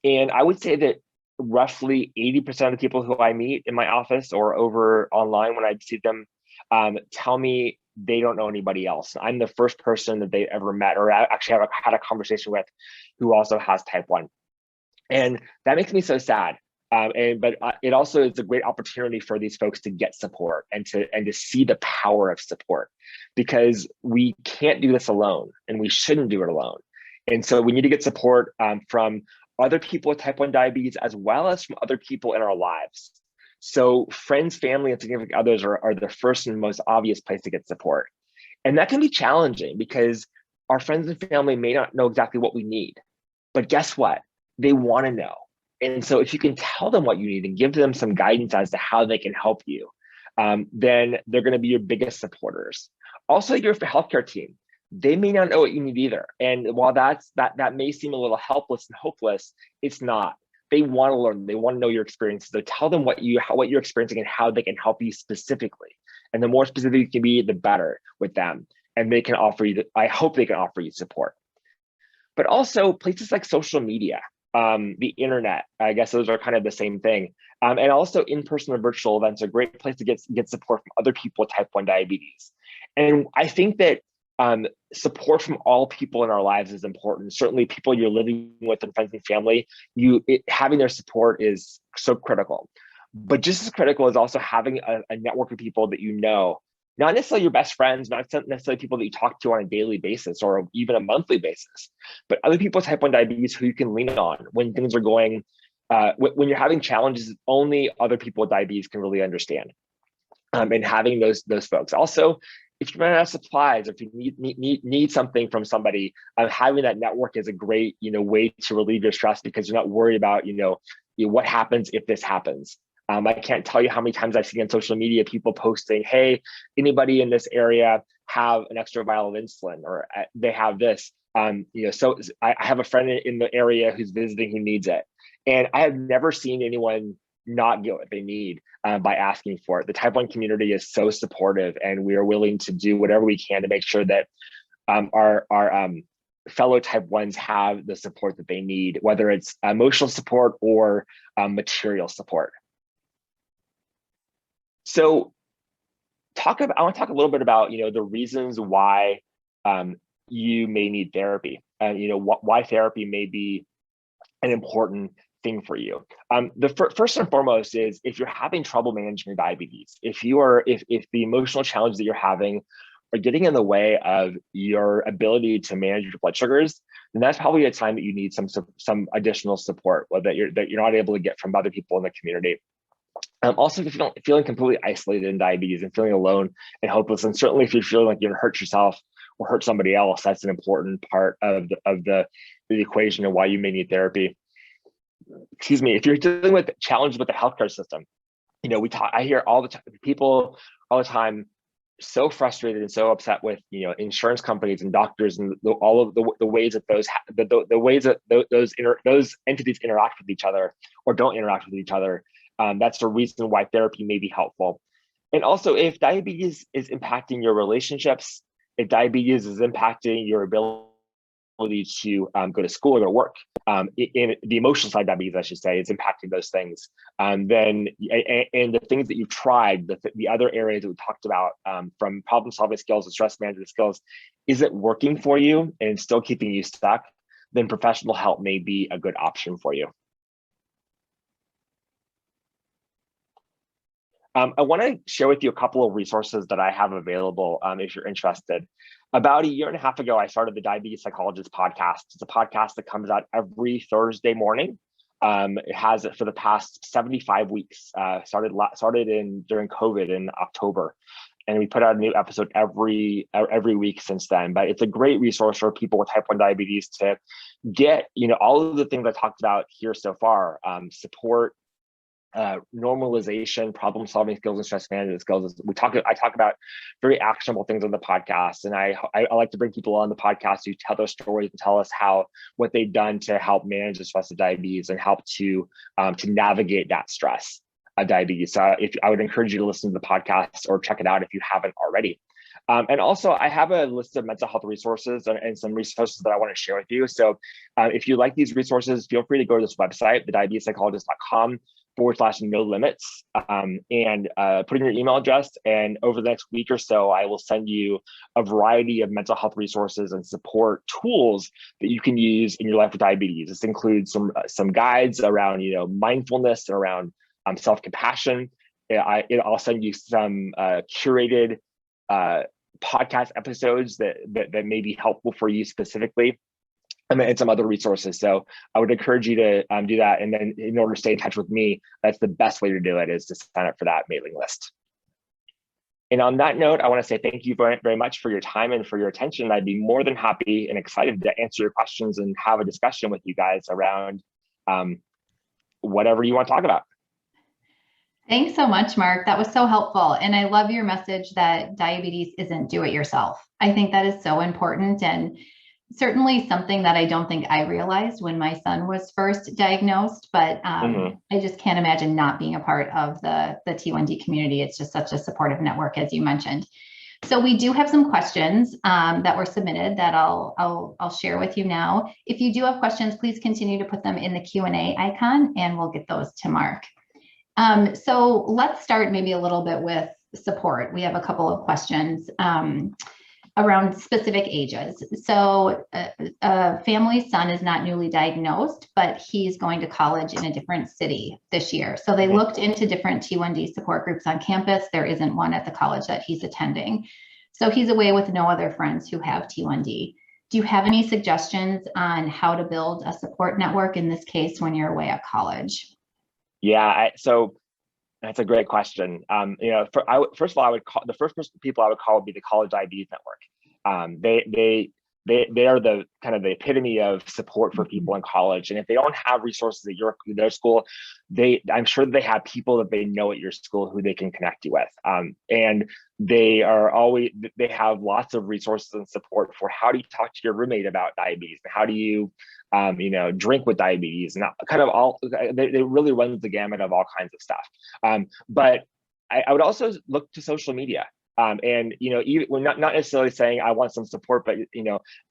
And I would say that roughly 80% of the people who I meet in my office or over online when I see them tell me they don't know anybody else. I'm the first person that they ever met or actually had a conversation with who also has type 1. And that makes me so sad, But it also is a great opportunity for these folks to get support and to see the power of support, because we can't do this alone and we shouldn't do it alone. And so we need to get support from other people with type 1 diabetes, as well as from other people in our lives. So friends, family, and significant others are the first and most obvious place to get support. And that can be challenging because our friends and family may not know exactly what we need, but guess what? They want to know. And so if you can tell them what you need and give them some guidance as to how they can help you, then they're going to be your biggest supporters. Also, your healthcare team, they may not know what you need either. And while that may seem a little helpless and hopeless, it's not. They want to learn. They want to know your experiences. So tell them what you're experiencing and how they can help you specifically. And the more specific you can be, the better with them. And they can offer you, I hope they can offer you support. But also places like social media, the internet, I guess those are kind of the same thing. And also in-person or virtual events are a great place to get support from other people with type 1 diabetes. And I think that support from all people in our lives is important. Certainly people you're living with and friends and family, having their support is so critical. But just as critical is also having a network of people that you know, not necessarily your best friends, not necessarily people that you talk to on a daily basis or even a monthly basis, but other people with type 1 diabetes who you can lean on when things are going, when you're having challenges only other people with diabetes can really understand. And having those folks. Also, if you run out of supplies, or if you need something from somebody, having that network is a great way to relieve your stress, because you're not worried about what happens if this happens. I can't tell you how many times I've seen on social media people posting, "Hey, anybody in this area have an extra vial of insulin, or they have this." So I have a friend in the area who's visiting who needs it, and I have never seen anyone not get what they need by asking for it. The type 1 community is so supportive, and we are willing to do whatever we can to make sure that our fellow type 1s have the support that they need, whether it's emotional support or material support. So I want to talk a little bit about the reasons why you may need therapy, and why therapy may be an important thing for you. The first and foremost is, if you're having trouble managing your diabetes, if the emotional challenges that you're having are getting in the way of your ability to manage your blood sugars, then that's probably a time that you need some additional support that you're not able to get from other people in the community. Also, if you're feeling completely isolated in diabetes and feeling alone and hopeless, and certainly if you're feeling like you're gonna hurt yourself or hurt somebody else, that's an important part of the equation of why you may need therapy. Excuse me. If you're dealing with challenges with the healthcare system, I hear people all the time so frustrated and so upset with insurance companies and doctors and all of the ways that those entities interact with each other or don't interact with each other. That's a reason why therapy may be helpful. And also, if diabetes is impacting your relationships, if diabetes is impacting your ability to go to school or go to work, in the emotional side, diabetes, I should say, is impacting those things. Then, and the things that you've tried, the other areas that we talked about, from problem-solving skills and stress management skills, isn't working for you and still keeping you stuck, then professional help may be a good option for you. I want to share with you a couple of resources that I have available if you're interested. About 1.5 years ago, I started the Diabetes Psychologist podcast. It's a podcast that comes out every Thursday morning. It has it for the past 75 weeks. Started during COVID in October, and we put out a new episode every week since then. But it's a great resource for people with type 1 diabetes to get all of the things I talked about here so far: support, normalization, problem-solving skills, and stress management skills. I talk about very actionable things on the podcast, and I like to bring people on the podcast who tell their stories and tell us what they've done to help manage the stress of diabetes and help to navigate that stress of diabetes. So I would encourage you to listen to the podcast or check it out if you haven't already. And also, I have a list of mental health resources and some resources that I want to share with you. So if you like these resources, feel free to go to this website, thediabetespsychologist.com. /no limits, and put in your email address. And over the next week or so, I will send you a variety of mental health resources and support tools that you can use in your life with diabetes. This includes some guides around, mindfulness, around self-compassion. I'll send you some curated podcast episodes that may be helpful for you specifically, and some other resources. So I would encourage you to do that. And then in order to stay in touch with me, that's the best way to do it, is to sign up for that mailing list. And on that note, I want to say thank you very, very much for your time and for your attention. I'd be more than happy and excited to answer your questions and have a discussion with you guys around whatever you want to talk about. Thanks so much, Mark. That was so helpful. And I love your message that diabetes isn't do it yourself. I think that is so important, and certainly something that I don't think I realized when my son was first diagnosed, but I just can't imagine not being a part of the T1D community. It's just such a supportive network, as you mentioned. So we do have some questions that were submitted that I'll share with you now. If you do have questions, please continue to put them in the Q&A icon and we'll get those to Mark. So let's start maybe a little bit with support. We have a couple of questions around specific ages. So a family's son is not newly diagnosed, but he's going to college in a different city this year. So they looked into different T1D support groups on campus. There isn't one at the college that he's attending. So he's away with no other friends who have T1D. Do you have any suggestions on how to build a support network in this case when you're away at college? Yeah, so that's a great question. First of all, I would call the first people I would call would be the College Diabetes Network. They are the kind of the epitome of support for people in college. And if they don't have resources at their school, I'm sure they have people that they know at your school who they can connect you with. And they have lots of resources and support for how do you talk to your roommate about diabetes, and how do you drink with diabetes, and kind of all, they really runs the gamut of all kinds of stuff. But I would also look to social media. And we're not necessarily saying I want some support, but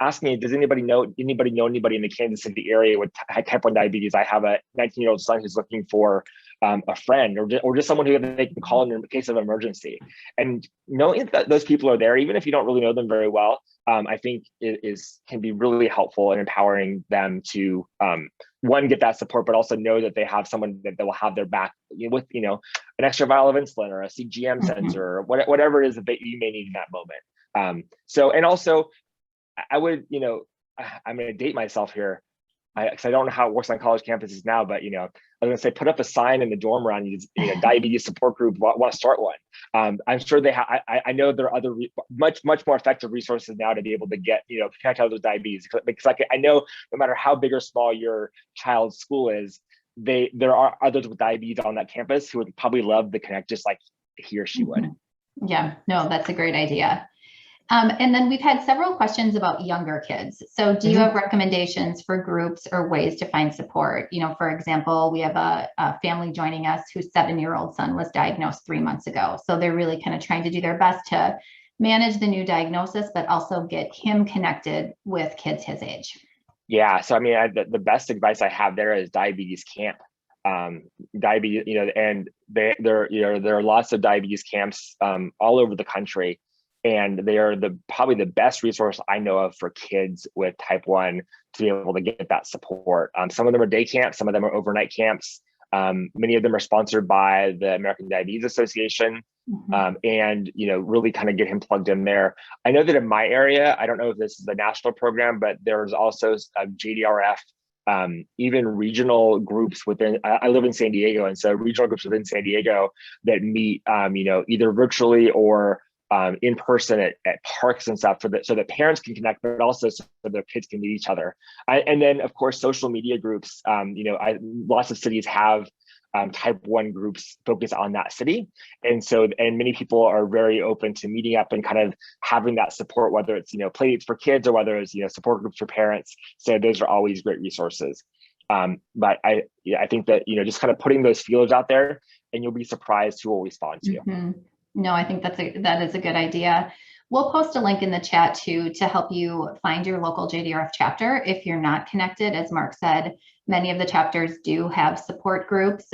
ask me, does anybody know anybody in the Kansas City area with type 1 diabetes? I have a 19-year-old son who's looking for a friend or just someone who they can call in case of emergency. And knowing that those people are there, even if you don't really know them very well, I think can be really helpful in empowering them to one, get that support, but also know that they have someone that will have their back with an extra vial of insulin or a CGM sensor or whatever it is that you may need in that moment. And also I would, I'm going to date myself here, because I don't know how it works on college campuses now, but I was going to say, put up a sign in the dorm around you, diabetes support group, want to start one. I'm sure they have. I know there are other much more effective resources now to be able to get connect others with diabetes, because I know no matter how big or small your child's school is, there are others with diabetes on that campus who would probably love to connect just like he or she would. Yeah, no, that's a great idea. And then we've had several questions about younger kids. So do you have recommendations for groups or ways to find support? For example, we have a family joining us whose 7-year-old son was diagnosed 3 months ago. So they're really kind of trying to do their best to manage the new diagnosis, but also get him connected with kids his age. Yeah, so I mean, the best advice I have there is diabetes camp. Diabetes, and there are lots of diabetes camps all over the country. And they are probably the best resource I know of for kids with type 1 to be able to get that support. Some of them are day camps, some of them are overnight camps. Many of them are sponsored by the American Diabetes Association, and really kind of get him plugged in there. I know that in my area, I don't know if this is a national program, but there's also a JDRF, even regional groups within. I live in San Diego, and so regional groups within San Diego that meet, either virtually or in person at parks and stuff, so that parents can connect, but also so their kids can meet each other. And then, of course, social media groups. Lots of cities have type 1 groups focus on that city, and many people are very open to meeting up and kind of having that support, whether it's play dates for kids or whether it's support groups for parents. So those are always great resources. But I think that just kind of putting those feelers out there, and you'll be surprised who will respond to you. No, I think that is a good idea. We'll post a link in the chat too to help you find your local JDRF chapter if you're not connected. As Mark said, many of the chapters do have support groups,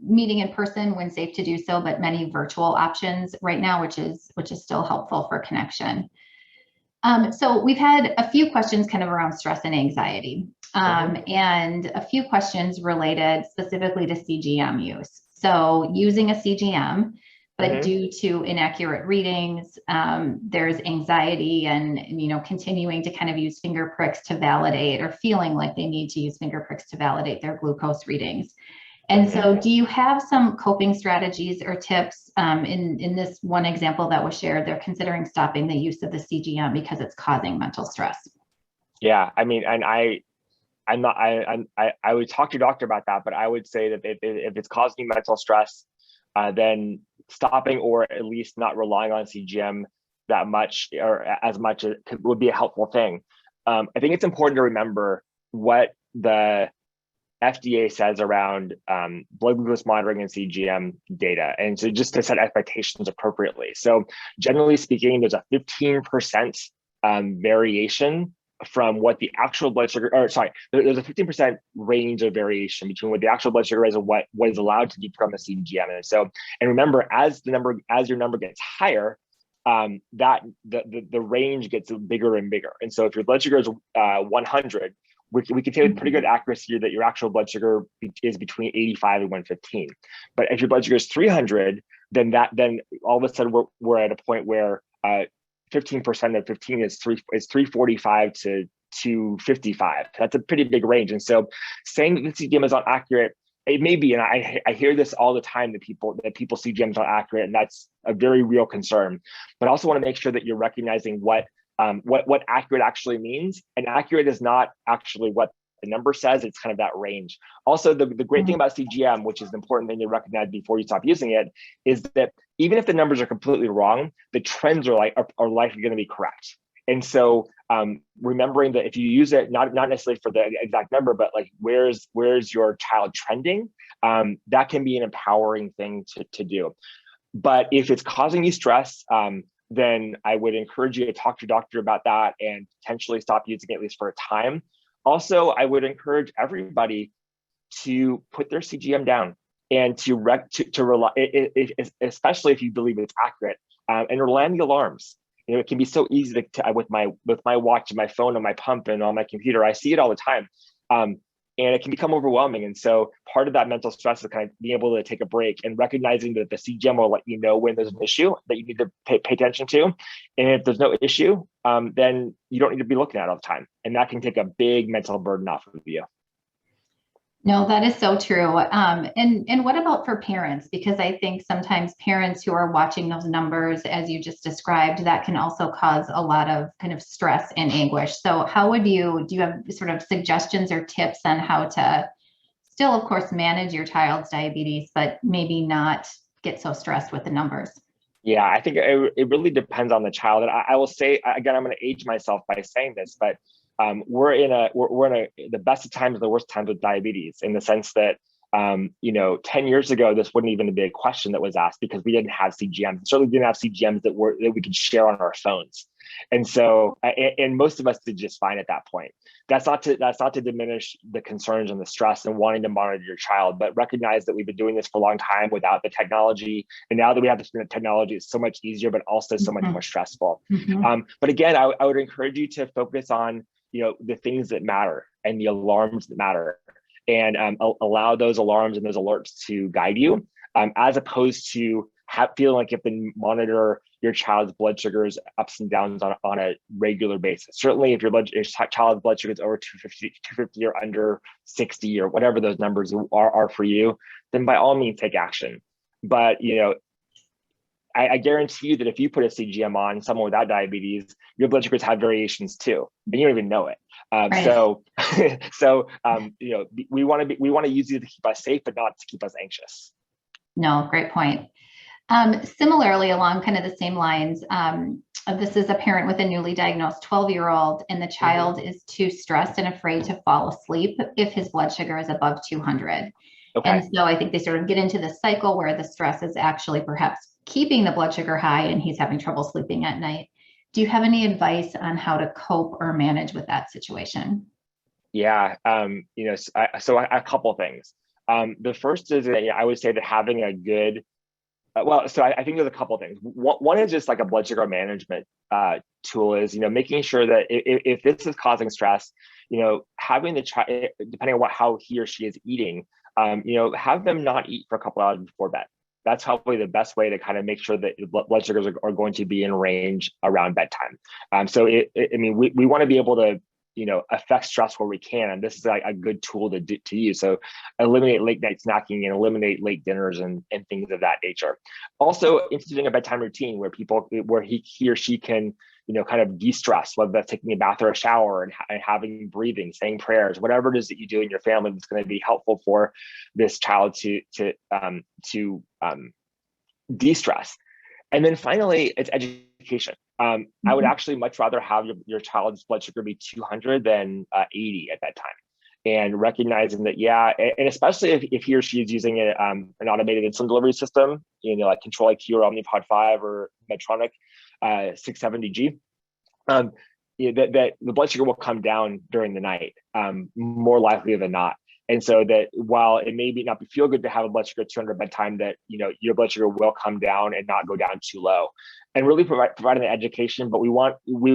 meeting in person when safe to do so, but many virtual options right now, which is still helpful for connection. So we've had a few questions kind of around stress and anxiety, and a few questions related specifically to CGM use. So using a CGM, but due to inaccurate readings, there's anxiety and continuing to kind of use finger pricks to validate, or feeling like they need to use finger pricks to validate their glucose readings. And so do you have some coping strategies or tips? In this one example that was shared, they're considering stopping the use of the CGM because it's causing mental stress. Yeah, I mean, and I would talk to your doctor about that, but I would say that if it's causing you mental stress, then stopping, or at least not relying on CGM that much or as much would be a helpful thing. I think it's important to remember what the FDA says around blood glucose monitoring and CGM data, and so just to set expectations appropriately. So generally speaking, there's a 15% variation from what the actual blood sugar, or sorry, there's a 15% range of variation between what the actual blood sugar is and what is allowed to be from the CGM. And so, and remember, as your number gets higher, that the range gets bigger and bigger. And so if your blood sugar is 100, we can say with pretty good accuracy that your actual blood sugar is between 85 and 115. But if your blood sugar is 300, then all of a sudden we're at a point where 15% of 15 is 345 to 255. That's a pretty big range. And so saying that the CGM is not accurate, it may be, and I hear this all the time, that people CGM is not accurate, and that's a very real concern. But I also want to make sure that you're recognizing what accurate actually means. And accurate is not actually what the number says, it's kind of that range. Also, the great thing about CGM, which is an important thing to recognize before you stop using it, is that even if the numbers are completely wrong, the trends are likely going to be correct. And so remembering that if you use it, not necessarily for the exact number, but like where's your child trending, that can be an empowering thing to do. But if it's causing you stress, then I would encourage you to talk to your doctor about that and potentially stop using it at least for a time. Also, I would encourage everybody to put their CGM down and to rely, especially if you believe it's accurate, and rely on the alarms. It can be so easy to with my watch and my phone and my pump and on my computer. I see it all the time, and it can become overwhelming. And so part of that mental stress is kind of being able to take a break and recognizing that the CGM will let you know when there's an issue that you need to pay attention to. And if there's no issue, then you don't need to be looking at it all the time. And that can take a big mental burden off of you. No, that is so true. And what about for parents? Because I think sometimes parents who are watching those numbers, as you just described, that can also cause a lot of kind of stress and anguish. So how do you have sort of suggestions or tips on how to still, of course, manage your child's diabetes, but maybe not get so stressed with the numbers? Yeah, I think it really depends on the child. And I will say, again, I'm going to age myself by saying this, but we're in the best of times, the worst times with diabetes, in the sense that 10 years ago, this wouldn't even be a question that was asked because we didn't have CGMs. Certainly didn't have CGMs that we could share on our phones. And so, and most of us did just fine at that point. That's not to diminish the concerns and the stress and wanting to monitor your child, but recognize that we've been doing this for a long time without the technology. And now that we have the technology, it's so much easier, but also so much more stressful. But again, I would encourage you to focus on the things that matter and the alarms that matter, and allow those alarms and those alerts to guide you, as opposed to feeling like you have to monitor your child's blood sugars ups and downs on a regular basis. Certainly, if your child's blood sugar is over 250 or under 60 or whatever those numbers are for you, then by all means take action. But I guarantee you that if you put a CGM on someone without diabetes, your blood sugars have variations too, and you don't even know it. Right. So we want to use it to keep us safe, but not to keep us anxious. No, great point. Similarly, along kind of the same lines, this is a parent with a newly diagnosed 12-year-old, and the child is too stressed and afraid to fall asleep if his blood sugar is above 200. Okay. And so I think they sort of get into this cycle where the stress is actually perhaps keeping the blood sugar high and he's having trouble sleeping at night. Do you have any advice on how to cope or manage with that situation? Yeah, so a couple things. The first is that I would say that having a good, I think there's a couple things. One is just like a blood sugar management tool is, making sure that if this is causing stress, having the child, depending on how he or she is eating, have them not eat for a couple hours before bed. That's probably the best way to kind of make sure that blood sugars are going to be in range around bedtime. We want to be able to, affect stress where we can, and this is like a good tool to use. So eliminate late night snacking and eliminate late dinners and things of that nature. Also instituting a bedtime routine where he or she can, kind of de-stress, whether that's taking a bath or a shower and having breathing, saying prayers, whatever it is that you do in your family that's going to be helpful for this child to de-stress. And then finally, it's education. I would actually much rather have your child's blood sugar be 200 than 80 at that time. And recognizing that, and especially if he or she is using an automated insulin delivery system, like Control-IQ or Omnipod 5 or Medtronic 670G, that the blood sugar will come down during the night, more likely than not. And so that while it may not feel good to have a blood sugar 200 bedtime, that your blood sugar will come down and not go down too low. And really providing the education, but we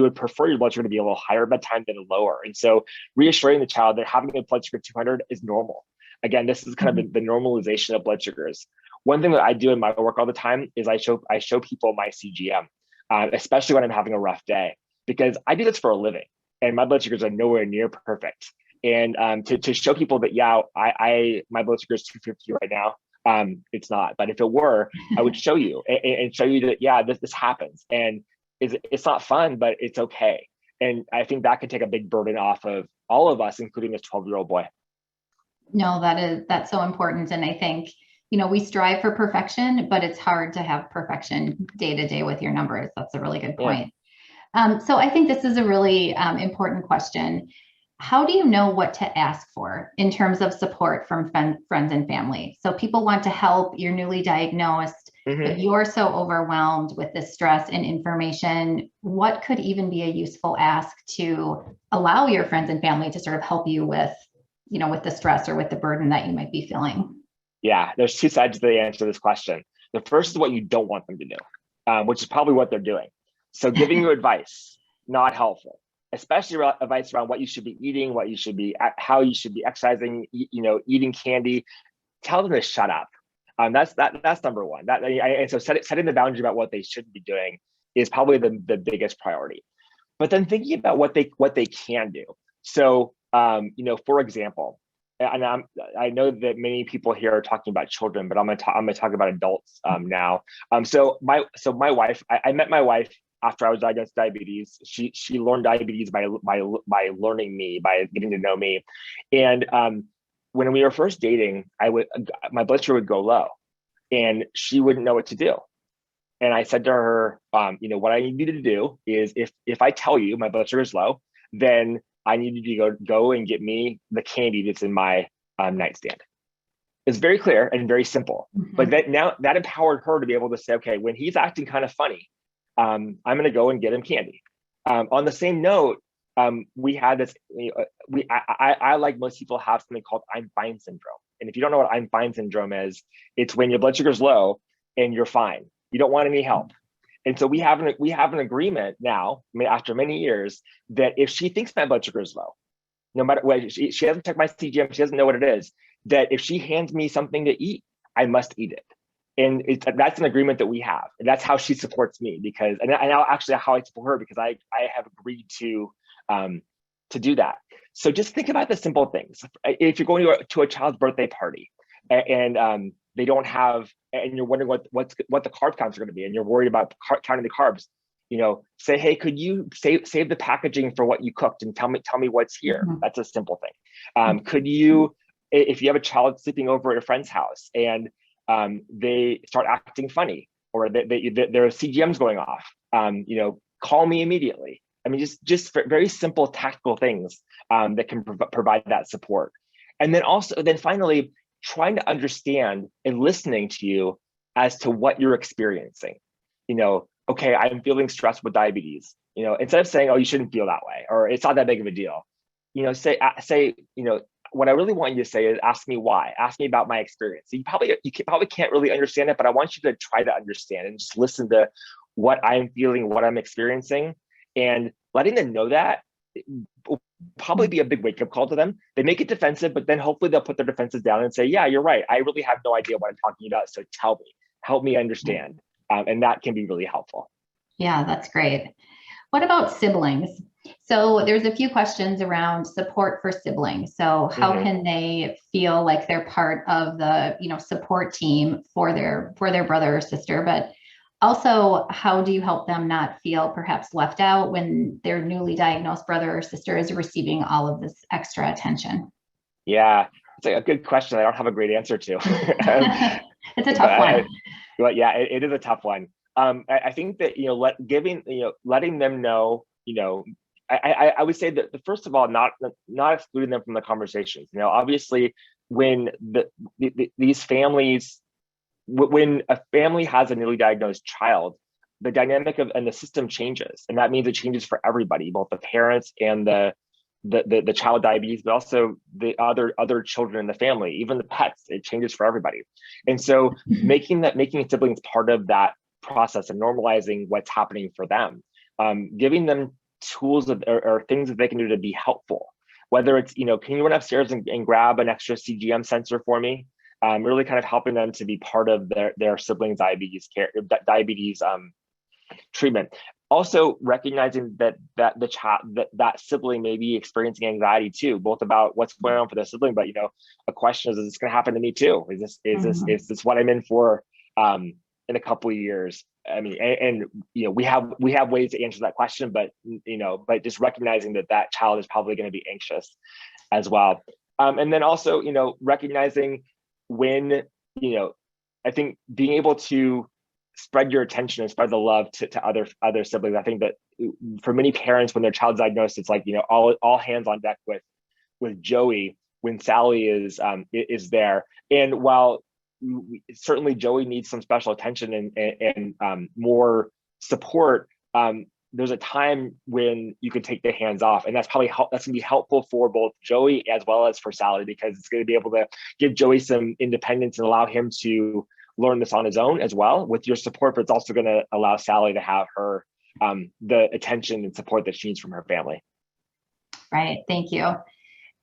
would prefer your blood sugar to be a little higher bedtime than lower. And so reassuring the child that having a blood sugar 200 is normal. Again, this is kind of the normalization of blood sugars. One thing that I do in my work all the time is I show people my CGM, especially when I'm having a rough day, because I do this for a living and my blood sugars are nowhere near perfect. And to show people that, my blood sugar is 250 right now. It's not, but if it were, I would show you and show you that, this happens. And it's not fun, but it's okay. And I think that could take a big burden off of all of us, including this 12-year-old boy. No, that's so important. And I think, we strive for perfection, but it's hard to have perfection day to day with your numbers. That's a really good point. Yeah. So I think this is a really important question. How do you know what to ask for in terms of support from friends and family? So people want to help, you're newly diagnosed, but you're so overwhelmed with this stress and information. What could even be a useful ask to allow your friends and family to sort of help you with, with the stress or with the burden that you might be feeling? Yeah, there's two sides to the answer to this question. The first is what you don't want them to do, which is probably what they're doing. So giving you advice, not helpful. Especially advice around what you should be eating, how you should be exercising, eating candy. Tell them to shut up. That's number one. And so setting the boundary about what they shouldn't be doing is probably the biggest priority. But then thinking about what they can do. So for example, and I know that many people here are talking about children, but I'm gonna talk about adults now. So my wife, I met my wife after I was diagnosed with diabetes. She learned diabetes by learning me, by getting to know me. And when we were first dating, my blood sugar would go low and she wouldn't know what to do. And I said to her, what I need you to do is if I tell you my blood sugar is low, then I need you to go and get me the candy that's in my nightstand. It's very clear and very simple, but that empowered her to be able to say, okay, when he's acting kind of funny, I'm going to go and get him candy. On the same note, we had this, I like most people have something called Einstein Syndrome. And if you don't know what Einstein Syndrome is, it's when your blood sugar is low and you're fine. You don't want any help. And so we have an agreement now, after many years, that if she thinks my blood sugar is low, no matter what, she hasn't checked my CGM, she doesn't know what it is, that if she hands me something to eat, I must eat it. And that's an agreement that we have. And that's how she supports me, because, and now actually how I support her, because I have agreed to do that. So just think about the simple things. If you're going to a child's birthday party and they don't have, and you're wondering what the carb counts are going to be, and you're worried about counting the carbs, say, hey, could you save the packaging for what you cooked and tell me what's here? That's a simple thing. Could you, if you have a child sleeping over at a friend's house and they start acting funny, or their CGM's going off, call me immediately. I mean, just very simple tactical things that can provide that support. And then finally, trying to understand and listening to you as to what you're experiencing. okay, I'm feeling stressed with diabetes. Instead of saying, oh, you shouldn't feel that way, or it's not that big of a deal, say, what I really want you to say is ask me why. Ask me about my experience. You probably can't really understand it, but I want you to try to understand and just listen to what I'm feeling, what I'm experiencing, and letting them know that will probably be a big wake-up call to them. They make it defensive, but then hopefully they'll put their defenses down and say, yeah, you're right. I really have no idea what I'm talking about. So tell me, help me understand. And that can be really helpful. Yeah, that's great. What about siblings? So there's a few questions around support for siblings. So how can they feel like they're part of the, support team for their brother or sister? But also, how do you help them not feel perhaps left out when their newly diagnosed brother or sister is receiving all of this extra attention? Yeah, it's a good question. I don't have a great answer to. It's a tough one. But yeah, it is a tough one. I think that letting them know, I would say that first of all, not excluding them from the conversations. Obviously, when these families, when a family has a newly diagnosed child, the dynamic and the system changes, and that means it changes for everybody, both the parents and the child diabetes, but also the other children in the family, even the pets. It changes for everybody, and so making siblings part of that process and normalizing what's happening for them, giving them tools or things that they can do to be helpful. Whether it's, can you run upstairs and grab an extra CGM sensor for me? Really kind of helping them to be part of their siblings' diabetes treatment. Also recognizing that that sibling may be experiencing anxiety too, both about what's going on for their sibling, but a question is this going to happen to me too? Is this what I'm in for in a couple of years? I mean, and we have ways to answer that question, but just recognizing that child is probably going to be anxious as well. And then also, recognizing when, I think being able to spread your attention and spread the love to other siblings. I think that for many parents, when their child's diagnosed, it's like, all hands on deck with Joey when Sally is there. And while certainly Joey needs some special attention and more support, there's a time when you can take the hands off, and that's gonna be helpful for both Joey as well as for Sally, because it's going to be able to give Joey some independence and allow him to learn this on his own as well with your support, but it's also going to allow Sally to have her the attention and support that she needs from her family. Right. Thank you.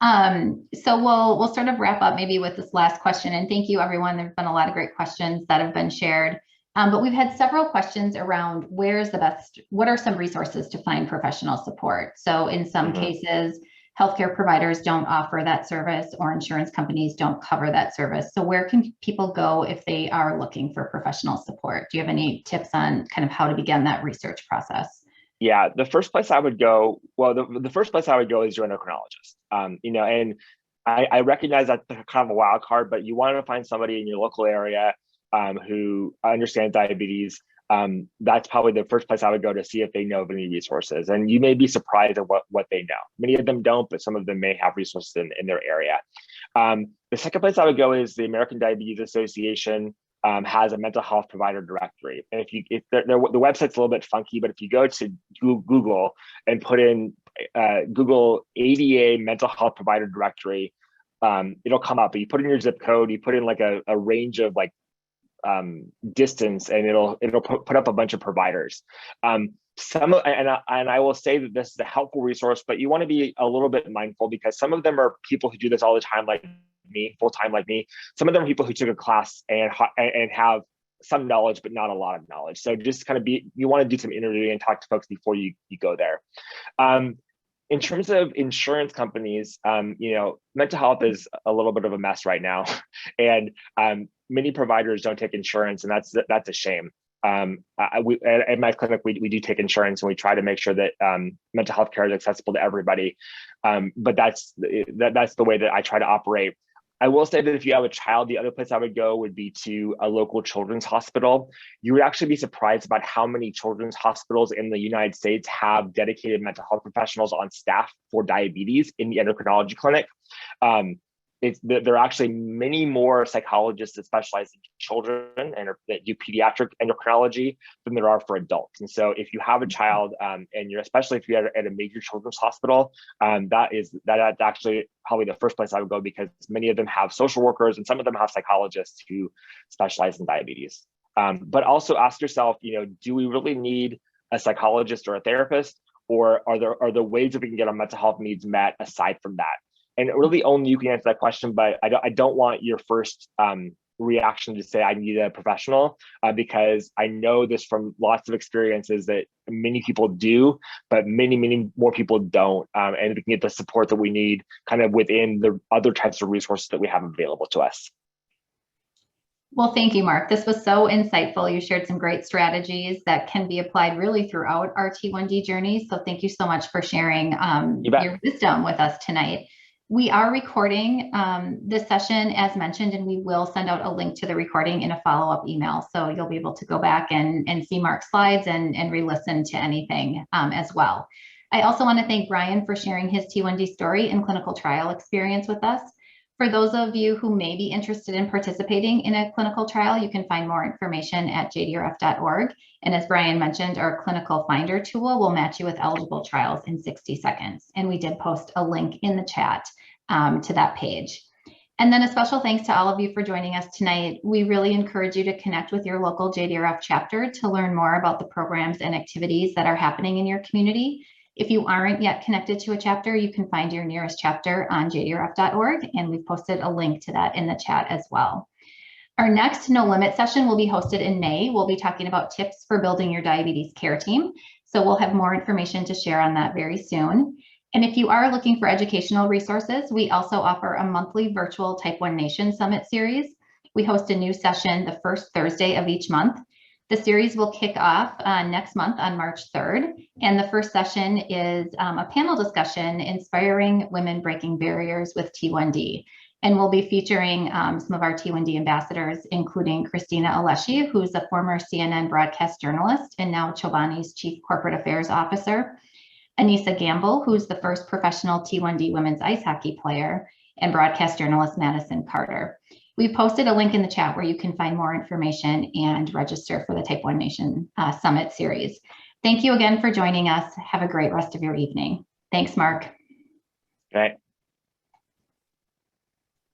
So we'll sort of wrap up maybe with this last question, and thank you everyone. There've been a lot of great questions that have been shared, but we've had several questions around what are some resources to find professional support? So in some cases, healthcare providers don't offer that service, or insurance companies don't cover that service. So where can people go if they are looking for professional support? Do you have any tips on kind of how to begin that research process? Yeah, the first place I would go, the first place I would go is your endocrinologist. And I recognize that's kind of a wild card, but you want to find somebody in your local area who understands diabetes. That's probably the first place I would go to see if they know of any resources. And you may be surprised at what they know. Many of them don't, but some of them may have resources in their area. The second place I would go is the American Diabetes Association has a mental health provider directory. And if the website's a little bit funky, but if you go to Google and put in Google ADA mental health provider directory, it'll come up. But you put in your zip code, you put in like a range of like distance, and it'll put up a bunch of providers. And I will say that this is a helpful resource, but you want to be a little bit mindful, because some of them are people who do this all the time, like me, full time like me. Some of them are people who took a class and have some knowledge, but not a lot of knowledge. So just kind of you want to do some interviewing and talk to folks before you go there. In terms of insurance companies, mental health is a little bit of a mess right now, and many providers don't take insurance, and that's a shame. At my clinic, we do take insurance, and we try to make sure that mental health care is accessible to everybody. But that's the way that I try to operate. I will say that if you have a child, the other place I would go would be to a local children's hospital. You would actually be surprised about how many children's hospitals in the United States have dedicated mental health professionals on staff for diabetes in the endocrinology clinic. there are actually many more psychologists that specialize in children and that do pediatric endocrinology than there are for adults. And so if you have a child and you're, especially if you're at a major children's hospital, that's actually probably the first place I would go, because many of them have social workers and some of them have psychologists who specialize in diabetes. But also ask yourself, do we really need a psychologist or a therapist, or are there ways that we can get our mental health needs met aside from that? And really only you can answer that question, but I don't want your first reaction to say I need a professional, because I know this from lots of experiences that many people do, but many more people don't. And we can get the support that we need kind of within the other types of resources that we have available to us. Well, thank you, Mark. This was so insightful. You shared some great strategies that can be applied really throughout our T1D journey. So thank you so much for sharing your wisdom with us tonight. We are recording this session as mentioned, and we will send out a link to the recording in a follow-up email. So you'll be able to go back and see Mark's slides and re-listen to anything as well. I also want to thank Brian for sharing his T1D story and clinical trial experience with us. For those of you who may be interested in participating in a clinical trial, you can find more information at jdrf.org. And as Brian mentioned, our clinical finder tool will match you with eligible trials in 60 seconds. And we did post a link in the chat to that page. And then a special thanks to all of you for joining us tonight. We really encourage you to connect with your local JDRF chapter to learn more about the programs and activities that are happening in your community. If you aren't yet connected to a chapter, you can find your nearest chapter on jdrf.org, and we've posted a link to that in the chat as well. Our next No Limit session will be hosted in May. We'll be talking about tips for building your diabetes care team. So we'll have more information to share on that very soon. And if you are looking for educational resources, we also offer a monthly virtual Type 1 Nation Summit series. We host a new session the first Thursday of each month. The series will kick off next month on March 3rd. And the first session is a panel discussion, Inspiring Women Breaking Barriers with T1D. And we'll be featuring some of our T1D ambassadors, including Christina Alessi, who's a former CNN broadcast journalist and now Chobani's Chief Corporate Affairs Officer, Anissa Gamble, who's the first professional T1D women's ice hockey player, and broadcast journalist Madison Carter. We've posted a link in the chat where you can find more information and register for the Type 1 Nation Summit series. Thank you again for joining us. Have a great rest of your evening. Thanks, Mark. All right.